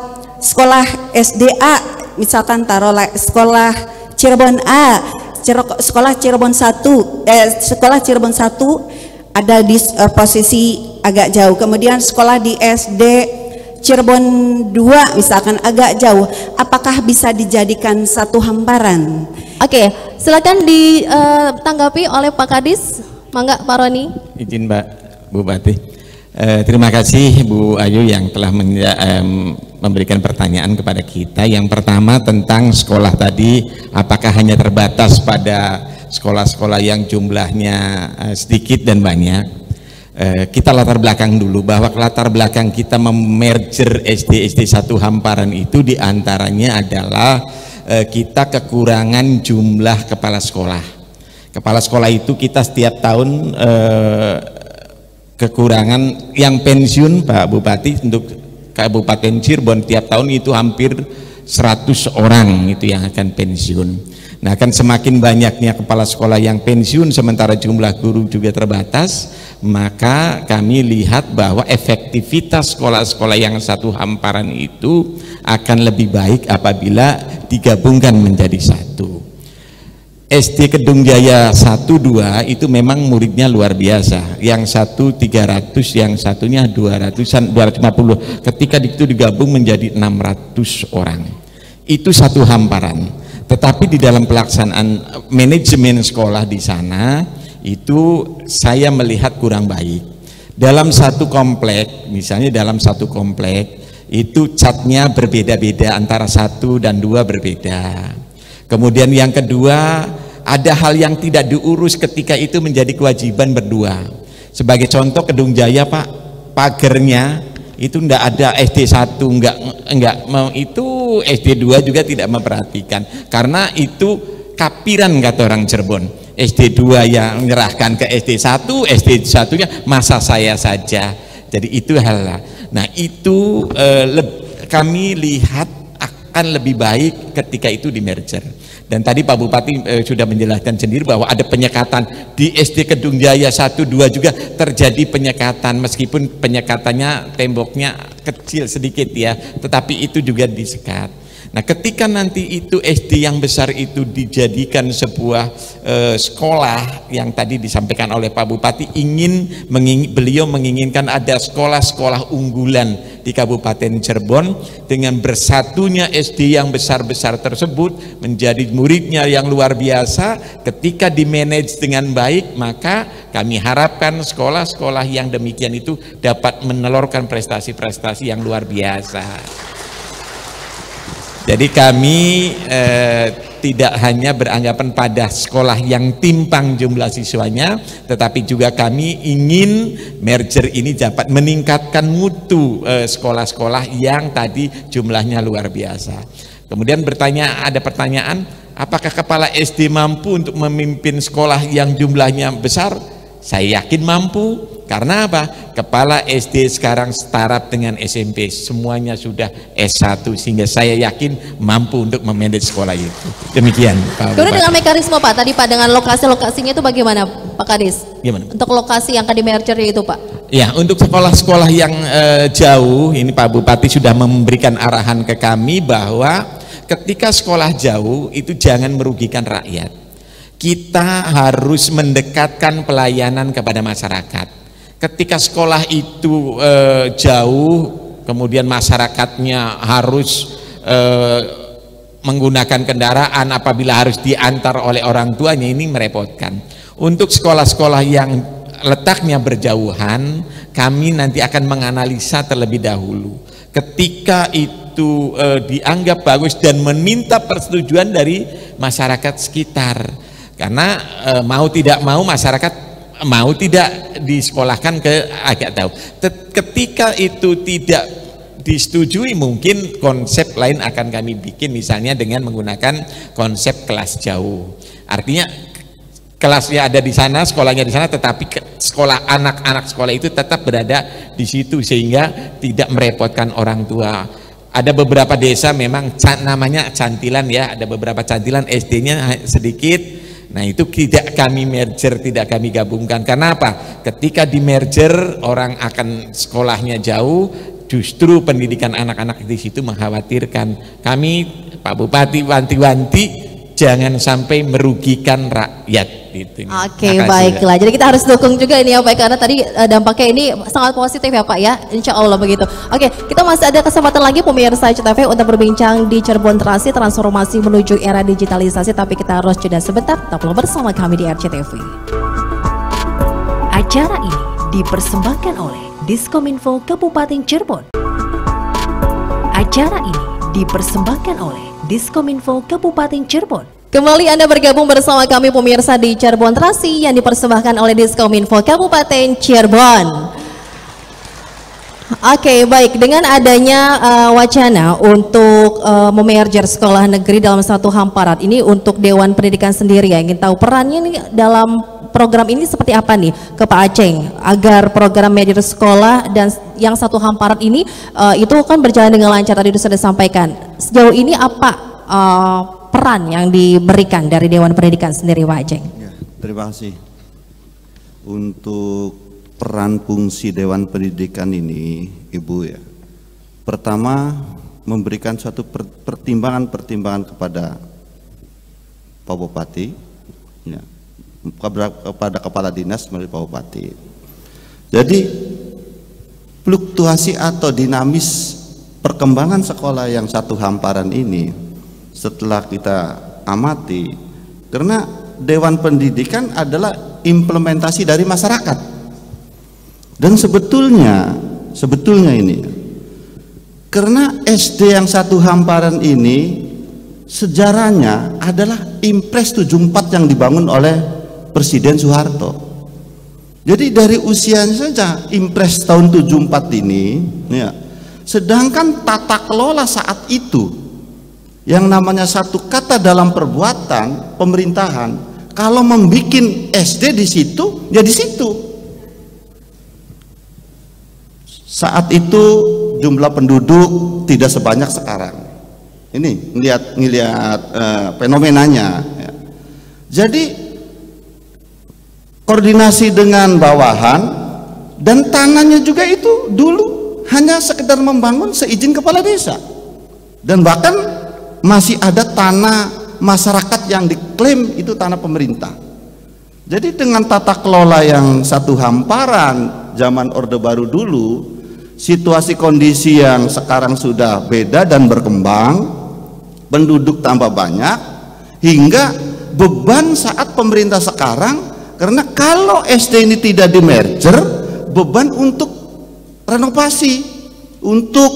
SDA, misalkan taruhlah sekolah Cirebon A, sekolah Cirebon 1 ada di posisi agak jauh, kemudian sekolah di SD Cirebon 2 misalkan agak jauh, apakah bisa dijadikan satu hamparan? Oke, silakan ditanggapi oleh Pak Kadis. Mangga Pak Roni. Izin Mbak Bupati. Terima kasih Bu Ayu yang telah memberikan pertanyaan kepada kita. Yang pertama tentang sekolah tadi, apakah hanya terbatas pada sekolah-sekolah yang jumlahnya sedikit dan banyak? Kita latar belakang dulu, bahwa latar belakang kita memerger SD satu hamparan itu diantaranya adalah kita kekurangan jumlah kepala sekolah. Kepala sekolah itu kita setiap tahun kekurangan yang pensiun Pak Bupati untuk Kabupaten Cirebon tiap tahun itu hampir 100 orang itu yang akan pensiun. Nah, kan semakin banyaknya kepala sekolah yang pensiun sementara jumlah guru juga terbatas, maka kami lihat bahwa efektivitas sekolah-sekolah yang satu hamparan itu akan lebih baik apabila digabungkan menjadi satu. SD Kedung Jaya 1, 2 itu memang muridnya luar biasa, yang satu 300, yang satunya 250. Ketika itu digabung menjadi 600 orang, itu satu hamparan. Tetapi di dalam pelaksanaan manajemen sekolah di sana itu saya melihat kurang baik. Dalam satu komplek, misalnya dalam satu komplek itu catnya berbeda-beda, antara 1 dan 2 berbeda. Kemudian yang kedua, ada hal yang tidak diurus ketika itu menjadi kewajiban berdua. Sebagai contoh Kedung Jaya Pak, pagernya itu enggak ada SD 1, enggak mau, itu SD 2 juga tidak memperhatikan, karena itu kapiran kata orang Cirebon. SD 2 yang menyerahkan ke SD 1, SD 1-nya masa saya saja. Jadi itu hal. Nah, itu kami lihat akan lebih baik ketika itu di merger. Dan tadi Pak Bupati sudah menjelaskan sendiri bahwa ada penyekatan di SD Kedung Jaya 1, 2 juga terjadi penyekatan, meskipun penyekatannya temboknya kecil sedikit ya, tetapi itu juga disekat. Nah, ketika nanti itu SD yang besar itu dijadikan sebuah sekolah yang tadi disampaikan oleh Pak Bupati, beliau menginginkan ada sekolah-sekolah unggulan di Kabupaten Cirebon, dengan bersatunya SD yang besar-besar tersebut menjadi muridnya yang luar biasa. Ketika dimanage dengan baik, maka kami harapkan sekolah-sekolah yang demikian itu dapat menelurkan prestasi-prestasi yang luar biasa. Jadi kami tidak hanya beranggapan pada sekolah yang timpang jumlah siswanya, tetapi juga kami ingin merger ini dapat meningkatkan mutu sekolah-sekolah yang tadi jumlahnya luar biasa. Kemudian ada pertanyaan, apakah kepala SD mampu untuk memimpin sekolah yang jumlahnya besar? Saya yakin mampu. Karena apa? Kepala SD sekarang setara dengan SMP, semuanya sudah S1, sehingga saya yakin mampu untuk memanage sekolah itu. Demikian Pak. Kemudian dengan mekanisme Pak, tadi Pak dengan lokasi-lokasinya itu bagaimana Pak Kadis? Gimana? Untuk lokasi yang akan di merger itu Pak? Ya, untuk sekolah-sekolah yang jauh, ini Pak Bupati sudah memberikan arahan ke kami bahwa ketika sekolah jauh itu jangan merugikan rakyat. Kita harus mendekatkan pelayanan kepada masyarakat. Ketika sekolah itu jauh, kemudian masyarakatnya harus menggunakan kendaraan apabila harus diantar oleh orang tuanya, ini merepotkan. Untuk sekolah-sekolah yang letaknya berjauhan, kami nanti akan menganalisa terlebih dahulu. Ketika itu dianggap bagus dan meminta persetujuan dari masyarakat sekitar, karena mau tidak mau masyarakat mau tidak disekolahkan ke agak jauh. Ketika itu tidak disetujui, mungkin konsep lain akan kami bikin, misalnya dengan menggunakan konsep kelas jauh. Artinya kelasnya ada di sana, sekolahnya di sana, tetapi sekolah anak-anak sekolah itu tetap berada di situ sehingga tidak merepotkan orang tua. Ada beberapa desa memang namanya cantilan ya, ada beberapa cantilan SD-nya sedikit. Nah, itu tidak kami merger, tidak kami gabungkan. Karena apa? Ketika di merger orang akan sekolahnya jauh, justru pendidikan anak-anak di situ mengkhawatirkan. Kami Pak Bupati wanti-wanti jangan sampai merugikan rakyat. Gitu. Oke, baiklah. Jadi kita harus dukung juga ini ya Pak, karena tadi dampaknya ini sangat positif ya Pak ya, insya Allah begitu. Oke, kita masih ada kesempatan lagi pemirsa CTV untuk berbincang di Cirebon transformasi menuju era digitalisasi, tapi kita harus jeda sebentar. Tetaplah bersama kami di RCTV. Acara ini dipersembahkan oleh Diskominfo Kabupaten Cirebon. Acara ini dipersembahkan oleh Diskominfo Kabupaten Cirebon. Kembali Anda bergabung bersama kami pemirsa di Cirebon Trasi yang dipersembahkan oleh Diskominfo Kabupaten Cirebon. Oke, baik, dengan adanya wacana untuk memerger sekolah negeri dalam satu hamparan ini, untuk Dewan Pendidikan sendiri ya, ingin tahu perannya nih dalam program ini seperti apa nih ke Pak Aceng, agar program merger sekolah dan yang satu hamparan ini itu kan berjalan dengan lancar, tadi sudah disampaikan. Sejauh ini apa peran yang diberikan dari Dewan Pendidikan sendiri, Pak Aceng? Ya, terima kasih. Untuk peran fungsi Dewan Pendidikan ini, Ibu ya, pertama memberikan suatu pertimbangan-pertimbangan kepada Pak Bupati, ya, kepada Kepala Dinas melalui Pak Bupati. Jadi fluktuasi atau dinamis perkembangan sekolah yang satu hamparan ini setelah kita amati, karena Dewan Pendidikan adalah implementasi dari masyarakat. Dan sebetulnya ini, karena SD yang satu hamparan ini sejarahnya adalah Impres 74 yang dibangun oleh Presiden Soeharto. Jadi dari usianya saja Impres tahun 74 ini ya, sedangkan tata kelola saat itu yang namanya satu kata dalam perbuatan pemerintahan, kalau membuat SD di situ ya di situ. Saat itu jumlah penduduk tidak sebanyak sekarang. Ini ngelihat fenomenanya ya. Jadi koordinasi dengan bawahan dan tanahnya juga itu dulu hanya sekedar membangun seizin kepala desa, dan bahkan masih ada tanah masyarakat yang diklaim itu tanah pemerintah. Jadi dengan tata kelola yang satu hamparan zaman Orde Baru dulu, situasi kondisi yang sekarang sudah beda dan berkembang, penduduk tambah banyak, hingga beban saat pemerintah sekarang, karena kalau SD ini tidak di merger, beban untuk renovasi, untuk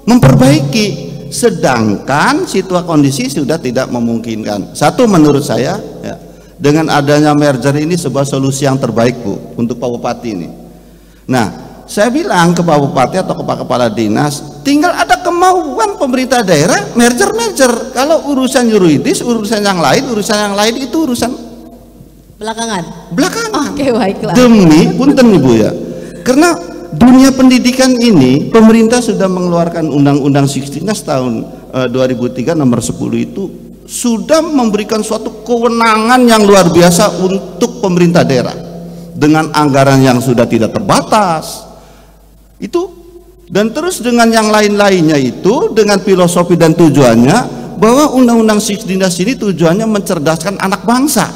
memperbaiki, sedangkan situasi kondisi sudah tidak memungkinkan. Satu, menurut saya ya, dengan adanya merger ini sebuah solusi yang terbaik, Bu, untuk Pak Bupati ini. Nah, saya bilang ke Pak Bupati atau ke Pak Kepala Dinas, tinggal ada kemauan pemerintah daerah merger. Kalau urusan yuridis, urusan yang lain itu urusan belakangan. Oke, baiklah. Demi punten Ibu ya, karena dunia pendidikan ini pemerintah sudah mengeluarkan Undang-Undang 16 tahun 2003 nomor 10 itu sudah memberikan suatu kewenangan yang luar biasa untuk pemerintah daerah dengan anggaran yang sudah tidak terbatas. Itu, dan terus dengan yang lain-lainnya itu, dengan filosofi dan tujuannya bahwa Undang-Undang 16 ini tujuannya mencerdaskan anak bangsa,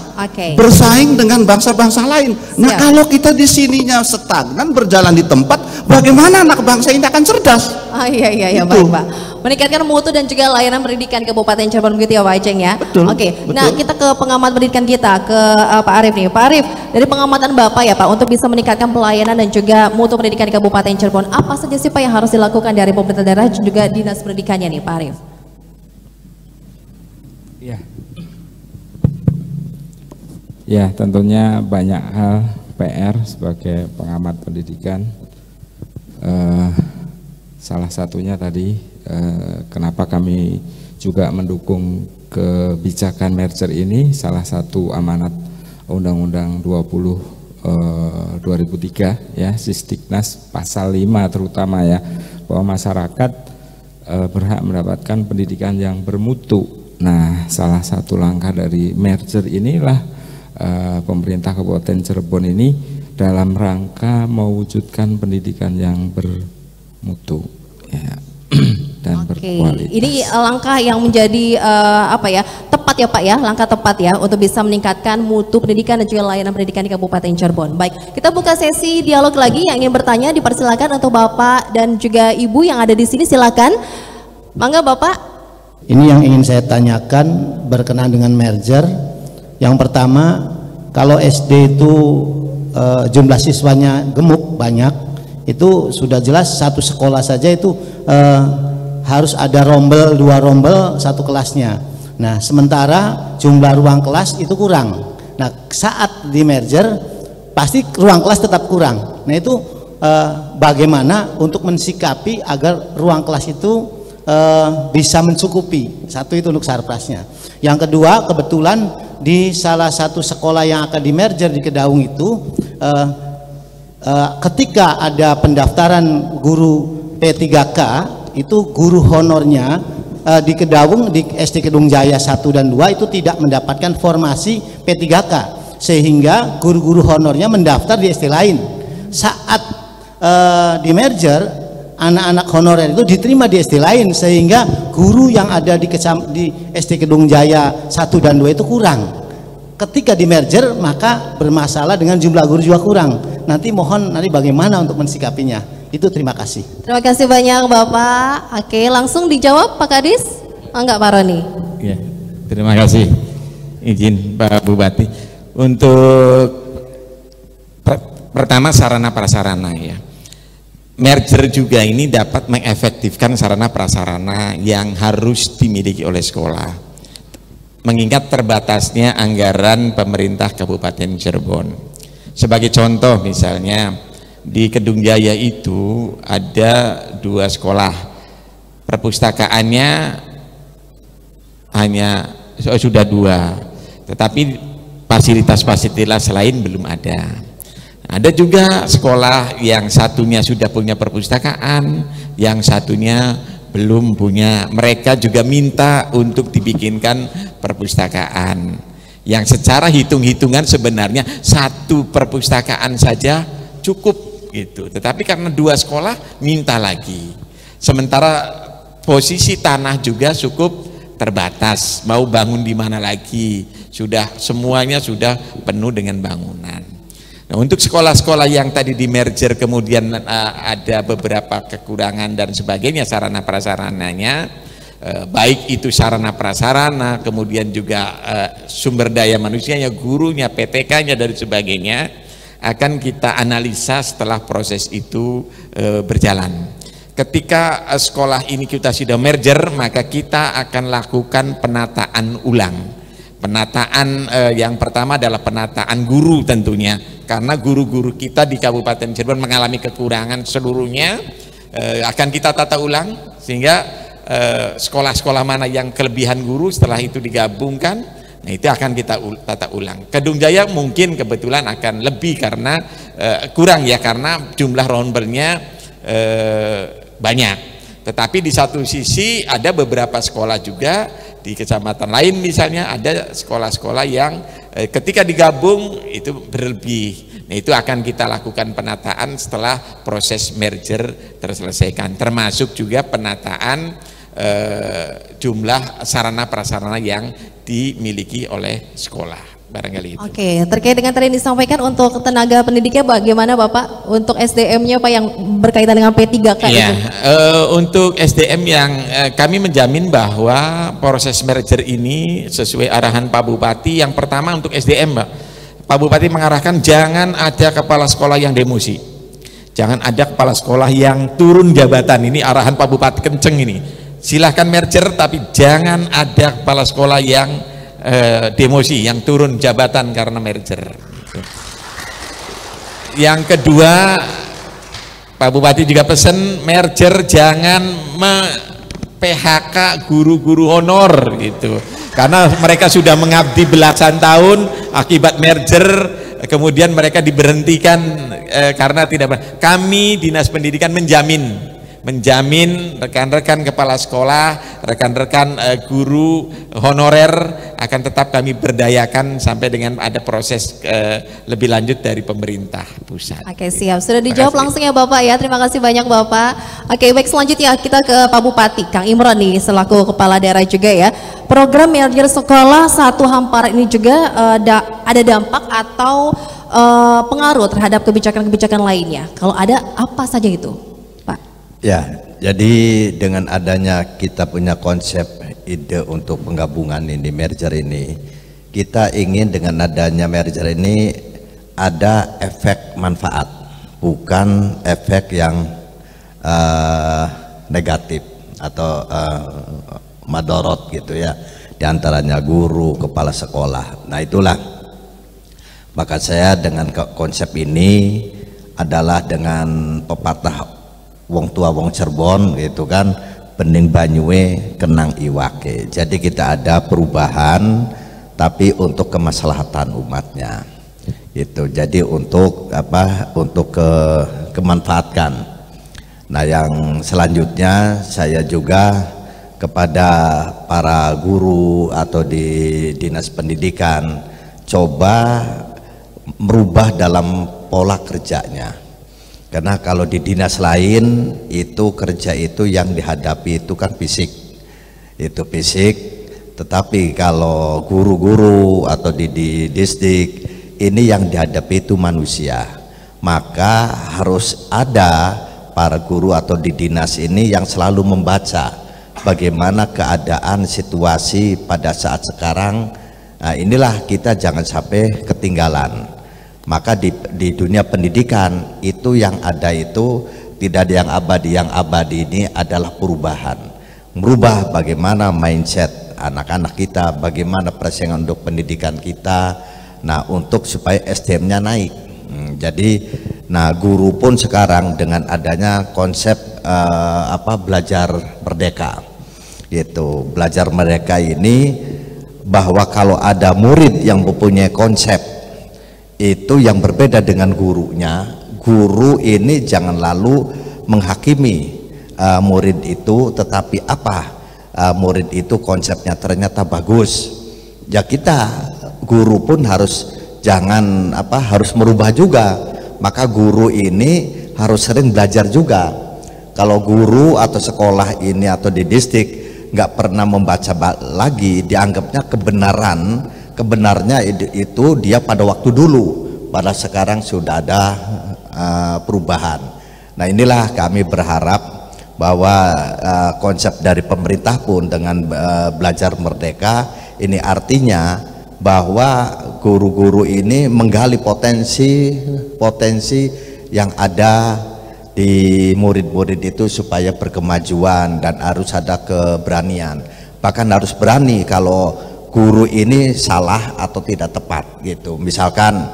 bersaing dengan bangsa-bangsa lain. Nah, kalau kita di sininya stagnan, berjalan di tempat, bagaimana anak bangsa ini akan cerdas? Iya, baik Pak. Meningkatkan mutu dan juga layanan pendidikan Kabupaten Cirebon begitu ya Pak Aceng ya. Betul. Nah kita ke pengamat pendidikan kita, ke Pak Arief nih. Pak Arief, dari pengamatan Bapak ya Pak, untuk bisa meningkatkan pelayanan dan juga mutu pendidikan di Kabupaten Cirebon, apa saja sih Pak yang harus dilakukan dari pemerintah daerah dan juga dinas pendidikannya nih Pak Arief? Ya, tentunya banyak hal PR sebagai pengamat pendidikan. Salah satunya tadi kenapa kami juga mendukung kebijakan merger ini, salah satu amanat Undang-Undang 20 2003 ya, Sisdiknas pasal 5 terutama ya, bahwa masyarakat berhak mendapatkan pendidikan yang bermutu. Nah, salah satu langkah dari merger inilah pemerintah Kabupaten Cirebon ini dalam rangka mewujudkan pendidikan yang bermutu ya, dan berkualitas. Ini langkah yang menjadi tepat ya Pak ya, langkah tepat ya untuk bisa meningkatkan mutu pendidikan dan juga layanan pendidikan di Kabupaten Cirebon. Baik, kita buka sesi dialog lagi. Yang ingin bertanya dipersilakan untuk Bapak dan juga Ibu yang ada di sini, silakan. Mangga Bapak. Ini yang ingin saya tanyakan berkenaan dengan merger. Yang pertama, kalau SD itu jumlah siswanya gemuk banyak, itu sudah jelas satu sekolah saja itu harus ada rombel, 2 rombel satu kelasnya. Nah, sementara jumlah ruang kelas itu kurang. Nah, saat di merger pasti ruang kelas tetap kurang. Nah, itu bagaimana untuk mensikapi agar ruang kelas itu bisa mencukupi. Satu itu untuk sarprasnya. Yang kedua, kebetulan di salah satu sekolah yang akan di merger di Kedaung itu ketika ada pendaftaran guru P3K, itu guru honornya di Kedaung, di SD Kedung Jaya 1 dan 2 itu tidak mendapatkan formasi P3K, sehingga guru-guru honornya mendaftar di SD lain. Saat di merger, anak-anak honorer itu diterima di SD lain, sehingga guru yang ada di SD Kedung Jaya 1 dan 2 itu kurang. Ketika di merger maka bermasalah dengan jumlah guru juga kurang. Nanti mohon bagaimana untuk mensikapinya. Itu, terima kasih. Terima kasih banyak Bapak. Oke, langsung dijawab Pak Kadis. Enggak Pak Roni? Ya, terima kasih. Izin Pak Bupati. Untuk pertama sarana prasarana ya. Merger juga ini dapat mengefektifkan sarana prasarana yang harus dimiliki oleh sekolah. Mengingat terbatasnya anggaran pemerintah Kabupaten Cirebon. Sebagai contoh misalnya di Kedung Jaya itu ada 2 sekolah, perpustakaannya hanya sudah 2, tetapi fasilitas-fasilitas lain belum ada. Ada juga sekolah yang satunya sudah punya perpustakaan, yang satunya belum punya. Mereka juga minta untuk dibikinkan perpustakaan yang secara hitung-hitungan sebenarnya 1 perpustakaan saja cukup gitu. Tetapi karena 2 sekolah minta lagi. Sementara posisi tanah juga cukup terbatas. Mau bangun di mana lagi? Sudah semuanya sudah penuh dengan bangunan. Nah, untuk sekolah-sekolah yang tadi di merger kemudian ada beberapa kekurangan dan sebagainya sarana prasarananya, baik itu sarana prasarana, kemudian juga sumber daya manusianya, gurunya, PTK-nya dan sebagainya, akan kita analisa setelah proses itu berjalan. Ketika sekolah ini kita sudah merger, maka kita akan lakukan penataan ulang. Penataan yang pertama adalah penataan guru tentunya, karena guru-guru kita di Kabupaten Cirebon mengalami kekurangan seluruhnya, akan kita tata ulang sehingga sekolah-sekolah mana yang kelebihan guru setelah itu digabungkan, nah itu akan kita tata ulang. Kedung Jaya mungkin kebetulan akan lebih karena kurang ya, karena jumlah roundbernya banyak. Tetapi di satu sisi ada beberapa sekolah juga di kecamatan lain misalnya ada sekolah-sekolah yang ketika digabung itu berlebih. Nah, itu akan kita lakukan penataan setelah proses merger terselesaikan, termasuk juga penataan jumlah sarana prasarana yang dimiliki oleh sekolah. Barangkali itu. Oke, terkait dengan tadi yang disampaikan untuk tenaga pendidiknya bagaimana Bapak? Untuk SDM-nya Pak yang berkaitan dengan P3K ya, itu? Untuk SDM yang kami menjamin bahwa proses merger ini sesuai arahan Pak Bupati. Yang pertama untuk SDM Pak Bupati mengarahkan jangan ada kepala sekolah yang demosi, jangan ada kepala sekolah yang turun jabatan. Ini arahan Pak Bupati kenceng ini. Silahkan merger tapi jangan ada kepala sekolah yang demosi, yang turun jabatan karena merger. Yang kedua, Pak Bupati juga pesan merger jangan PHK guru-guru honor gitu, karena mereka sudah mengabdi belasan tahun, akibat merger kemudian mereka diberhentikan karena tidak. Kami Dinas Pendidikan menjamin rekan-rekan kepala sekolah, rekan-rekan guru honorer akan tetap kami berdayakan sampai dengan ada proses lebih lanjut dari pemerintah pusat. Oke, siap. Sudah dijawab langsung ya Bapak ya. Terima kasih banyak Bapak. Oke, baik, selanjutnya kita ke Pak Bupati Kang Imron nih selaku kepala daerah juga ya. Program merger sekolah satu hamparan ini juga ada dampak atau pengaruh terhadap kebijakan-kebijakan lainnya. Kalau ada, apa saja itu? Ya, jadi dengan adanya kita punya konsep ide untuk penggabungan ini, merger ini, kita ingin dengan adanya merger ini ada efek manfaat, bukan efek yang negatif atau madorot gitu ya, diantaranya guru, kepala sekolah. Nah itulah, maka saya dengan konsep ini adalah dengan pepatah wong tua wong Cirebon gitu kan, bening banyue kenang iwake. Jadi kita ada perubahan tapi untuk kemaslahatan umatnya itu. Jadi untuk apa, untuk kemanfaatkan. Nah yang selanjutnya saya juga kepada para guru atau di Dinas Pendidikan coba merubah dalam pola kerjanya. Karena kalau di dinas lain itu kerja itu yang dihadapi itu kan fisik, itu fisik. Tetapi kalau guru-guru atau di distrik ini yang dihadapi itu manusia. Maka harus ada para guru atau di dinas ini yang selalu membaca bagaimana keadaan situasi pada saat sekarang. Nah, inilah kita jangan sampai ketinggalan. Maka di dunia pendidikan itu yang ada itu tidak ada yang abadi ini adalah perubahan, merubah bagaimana mindset anak-anak kita, bagaimana persaingan untuk pendidikan kita, nah untuk supaya SDM-nya naik. Jadi nah guru pun sekarang dengan adanya konsep belajar merdeka gitu, belajar merdeka ini bahwa kalau ada murid yang mempunyai konsep itu yang berbeda dengan gurunya, guru ini jangan lalu menghakimi murid itu, tetapi murid itu konsepnya ternyata bagus, ya kita guru pun harus harus merubah juga. Maka guru ini harus sering belajar juga. Kalau guru atau sekolah ini atau di distrik nggak pernah membaca lagi, dianggapnya kebenarnya itu dia pada waktu dulu, pada sekarang sudah ada perubahan. Nah inilah kami berharap bahwa konsep dari pemerintah pun dengan belajar merdeka ini artinya bahwa guru-guru ini menggali potensi yang ada di murid-murid itu supaya berkemajuan, dan harus ada keberanian, bahkan harus berani kalau guru ini salah atau tidak tepat gitu. Misalkan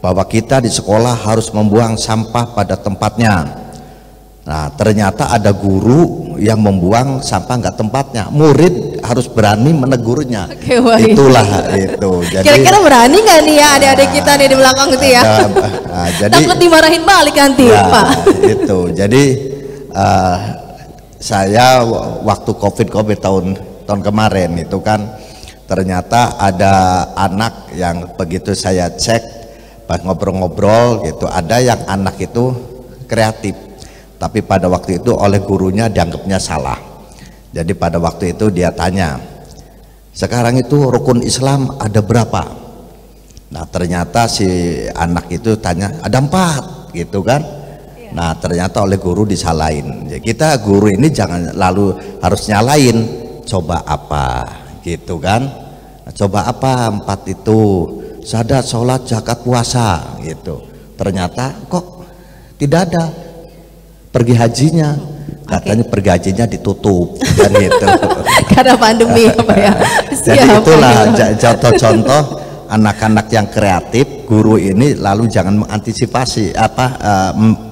bahwa kita di sekolah harus membuang sampah pada tempatnya, nah ternyata ada guru yang membuang sampah nggak tempatnya, murid harus berani menegurnya. Itulah itu. Jadi kira-kira berani nggak nih ya adik-adik kita nih di belakang gitu ya? Jadi takut dimarahin balik nanti Pak. Itu jadi saya waktu COVID tahun kemarin itu kan ternyata ada anak yang begitu saya cek pas ngobrol-ngobrol gitu, ada yang anak itu kreatif, tapi pada waktu itu oleh gurunya dianggapnya salah. Jadi pada waktu itu dia tanya, sekarang itu rukun Islam ada berapa? Nah ternyata si anak itu tanya ada 4 gitu kan. Nah ternyata oleh guru disalahin. Jadi kita guru ini jangan lalu harus nyalain, coba apa gitu kan. Nah, coba apa 4 itu? Sadat, sholat, zakat, puasa gitu. Ternyata kok tidak ada. Pergi hajinya, katanya pergi hajinya ditutup kan gitu. Karena pandemi apa ya. Jadi itulah contoh-contoh anak-anak yang kreatif, guru ini lalu jangan mengantisipasi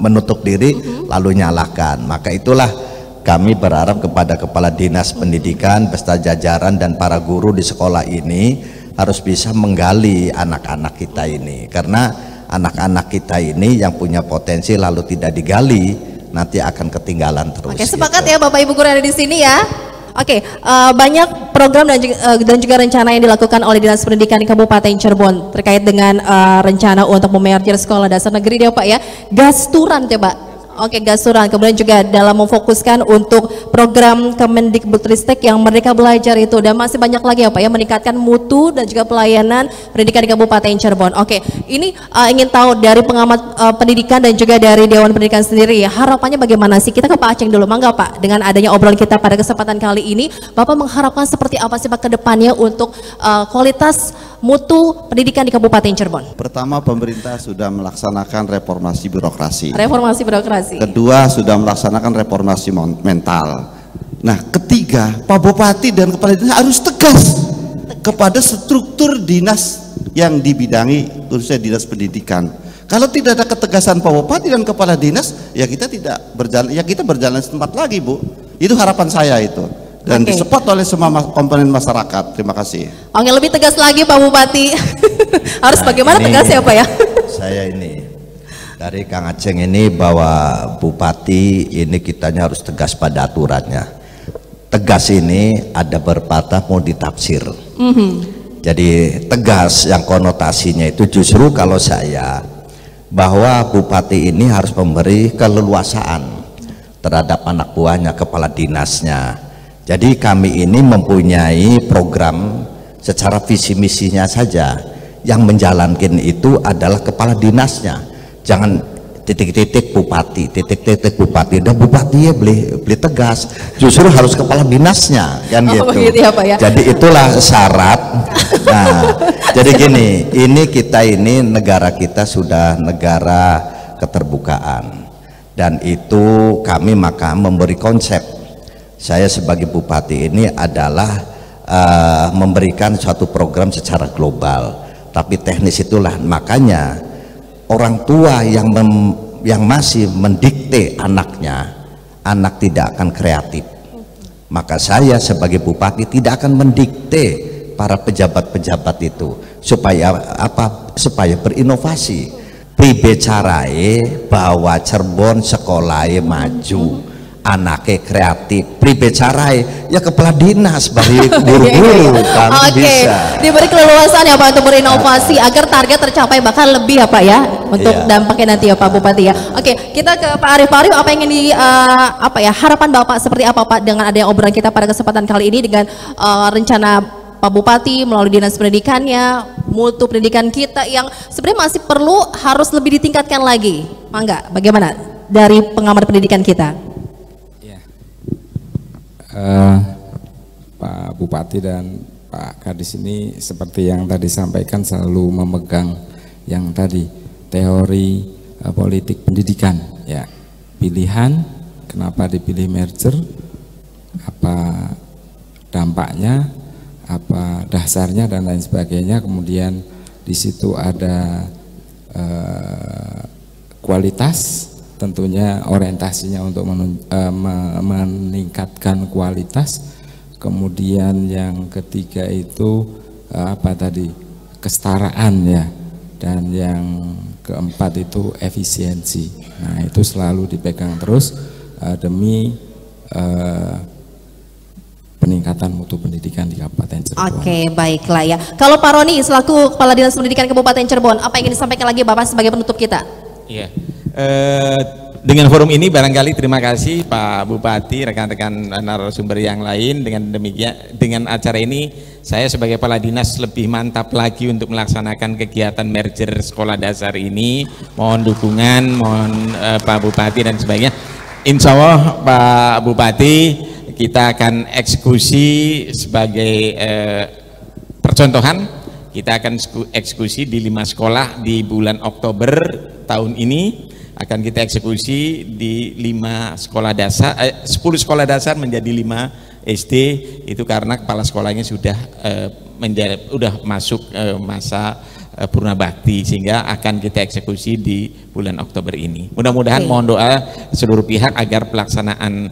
menutup diri lalu nyalahkan. Maka itulah kami berharap kepada kepala dinas pendidikan beserta jajaran dan para guru di sekolah ini harus bisa menggali anak-anak kita ini, karena anak-anak kita ini yang punya potensi lalu tidak digali nanti akan ketinggalan terus. Oke, sepakat gitu. ya Bapak Ibu guru ada di sini ya. Oke, banyak program dan juga rencana yang dilakukan oleh Dinas Pendidikan di Kabupaten Cirebon terkait dengan rencana untuk memerger sekolah dasar negeri ya Pak ya. Gasturan ya Pak. Oke, Gasturan, kemudian juga dalam memfokuskan untuk program Kemendikbudristek yang Merdeka Belajar itu, dan masih banyak lagi ya Pak ya, meningkatkan mutu dan juga pelayanan pendidikan di Kabupaten Cirebon. Oke, ini ingin tahu dari pengamat pendidikan dan juga dari Dewan Pendidikan sendiri ya, harapannya bagaimana sih? Kita ke Pak Aceng dulu, mangga Pak. Dengan adanya obrolan kita pada kesempatan kali ini, Bapak mengharapkan seperti apa sih Pak ke depannya untuk kualitas mutu pendidikan di Kabupaten Cirebon? Pertama, pemerintah sudah melaksanakan reformasi birokrasi. Reformasi birokrasi. Kedua, sudah melaksanakan reformasi mental. Nah, ketiga, Pak Bupati dan Kepala Dinas harus tegas kepada struktur dinas yang dibidangi, khususnya dinas pendidikan. Kalau tidak ada ketegasan Pak Bupati dan Kepala Dinas, ya kita tidak berjalan, ya kita berjalan setempat lagi, Bu. Itu harapan saya itu. Dan disupport oleh semua komponen masyarakat. Terima kasih. Oke, lebih tegas lagi Pak Bupati. Harus bagaimana tegas ya Pak ya? Saya ini dari Kang Aceng ini bahwa Bupati ini kitanya harus tegas pada aturannya. Tegas ini ada berpatah mau ditafsir. Jadi tegas yang konotasinya itu justru kalau saya bahwa Bupati ini harus memberi keleluasaan terhadap anak buahnya, kepala dinasnya. Jadi kami ini mempunyai program secara visi misinya saja, yang menjalankan itu adalah kepala dinasnya. Jangan titik-titik bupati, titik-titik bupati. Dan bupati ya beli tegas, justru harus kepala dinasnya kan gitu. Begitu ya, Pak, ya? Jadi itulah syarat. Nah, jadi gini, ini negara kita sudah negara keterbukaan, dan itu kami maka memberi konsep. Saya sebagai bupati ini adalah memberikan suatu program secara global, tapi teknis itulah makanya orang tua yang masih mendikte anaknya, anak tidak akan kreatif. Maka saya sebagai bupati tidak akan mendikte para pejabat-pejabat itu supaya apa? Supaya berinovasi. Pribe carae bahwa Cirebon sekolahe maju, anaknya kreatif, pribe carae ya kepala dinas bagi guru-guru kan bisa diberi keleluasan ya Pak untuk berinovasi agar target tercapai bahkan lebih ya Pak ya untuk dampaknya nanti ya Pak Bupati ya. Oke, kita ke Pak Arief. Pak Arief, apa yang ingin harapan Bapak seperti apa Pak dengan adanya obrolan kita pada kesempatan kali ini dengan rencana Pak Bupati melalui dinas pendidikannya, mutu pendidikan kita yang sebenarnya masih perlu harus lebih ditingkatkan lagi. Mangga, bagaimana dari pengamat pendidikan kita? Pak Bupati dan Pak Kadis ini seperti yang tadi sampaikan selalu memegang yang tadi teori politik pendidikan ya, pilihan, kenapa dipilih merger, apa dampaknya, apa dasarnya dan lain sebagainya. Kemudian di situ ada kualitas, tentunya orientasinya untuk meningkatkan kualitas. Kemudian yang ketiga itu apa tadi, kesetaraan ya, dan yang keempat itu efisiensi. Nah itu selalu dipegang terus demi peningkatan mutu pendidikan di Kabupaten Cirebon. Oke, baiklah ya. Kalau Pak Roni selaku Kepala Dinas Pendidikan Kabupaten Cirebon, apa yang ingin disampaikan lagi Bapak sebagai penutup kita? Iya. Dengan forum ini barangkali terima kasih Pak Bupati, rekan-rekan narasumber yang lain. Dengan demikian, dengan acara ini saya sebagai kepala dinas lebih mantap lagi untuk melaksanakan kegiatan merger sekolah dasar ini. Mohon dukungan, mohon Pak Bupati dan sebagainya. Insya Allah Pak Bupati, kita akan eksekusi sebagai percontohan. Kita akan eksekusi di 5 sekolah di bulan Oktober tahun ini. Akan kita eksekusi di 5 sekolah dasar, 10 sekolah dasar menjadi 5 SD, itu karena kepala sekolahnya sudah masuk masa purna bakti, sehingga akan kita eksekusi di bulan Oktober ini. Mudah-mudahan mohon doa seluruh pihak agar pelaksanaan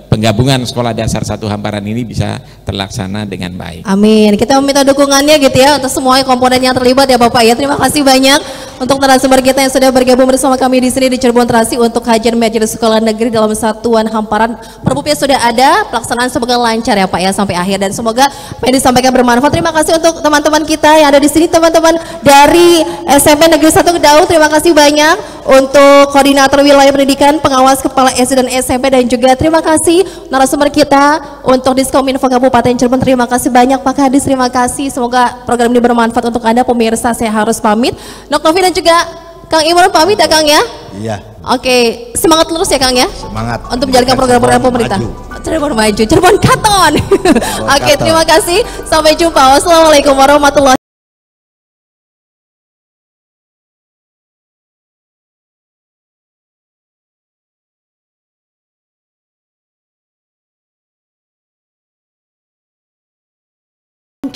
penggabungan sekolah dasar 1 Hamparan ini bisa terlaksana dengan baik. Amin. Kita meminta dukungannya gitu ya untuk semua komponen yang terlibat ya Bapak ya. Terima kasih banyak untuk narasumber kita yang sudah bergabung bersama kami di sini di Cirebon Trasi untuk kajian merger sekolah negeri dalam satuan Hamparan. Perbupnya sudah ada, pelaksanaan semoga lancar ya Pak ya sampai akhir, dan semoga apa yang disampaikan bermanfaat. Terima kasih untuk teman-teman kita yang ada di sini, teman-teman dari SMP Negeri 1 Kedaung. Terima kasih banyak untuk Koordinator Wilayah Pendidikan, Pengawas Kepala SD dan SMP, dan juga terima kasih narasumber kita untuk Diskominfo Kabupaten Cirebon. Terima kasih banyak Pak Kadis, terima kasih. Semoga program ini bermanfaat untuk Anda pemirsa. Saya harus pamit. Novi dan juga Kang Imron pamit ya Kang ya. Iya. Oke, semangat terus ya Kang ya. Semangat. Untuk menjalankan program-program pemerintah. Cirebon maju, Cirebon Katon. Oke, terima kasih. Sampai jumpa. Wassalamualaikum warahmatullahi wabarakatuh.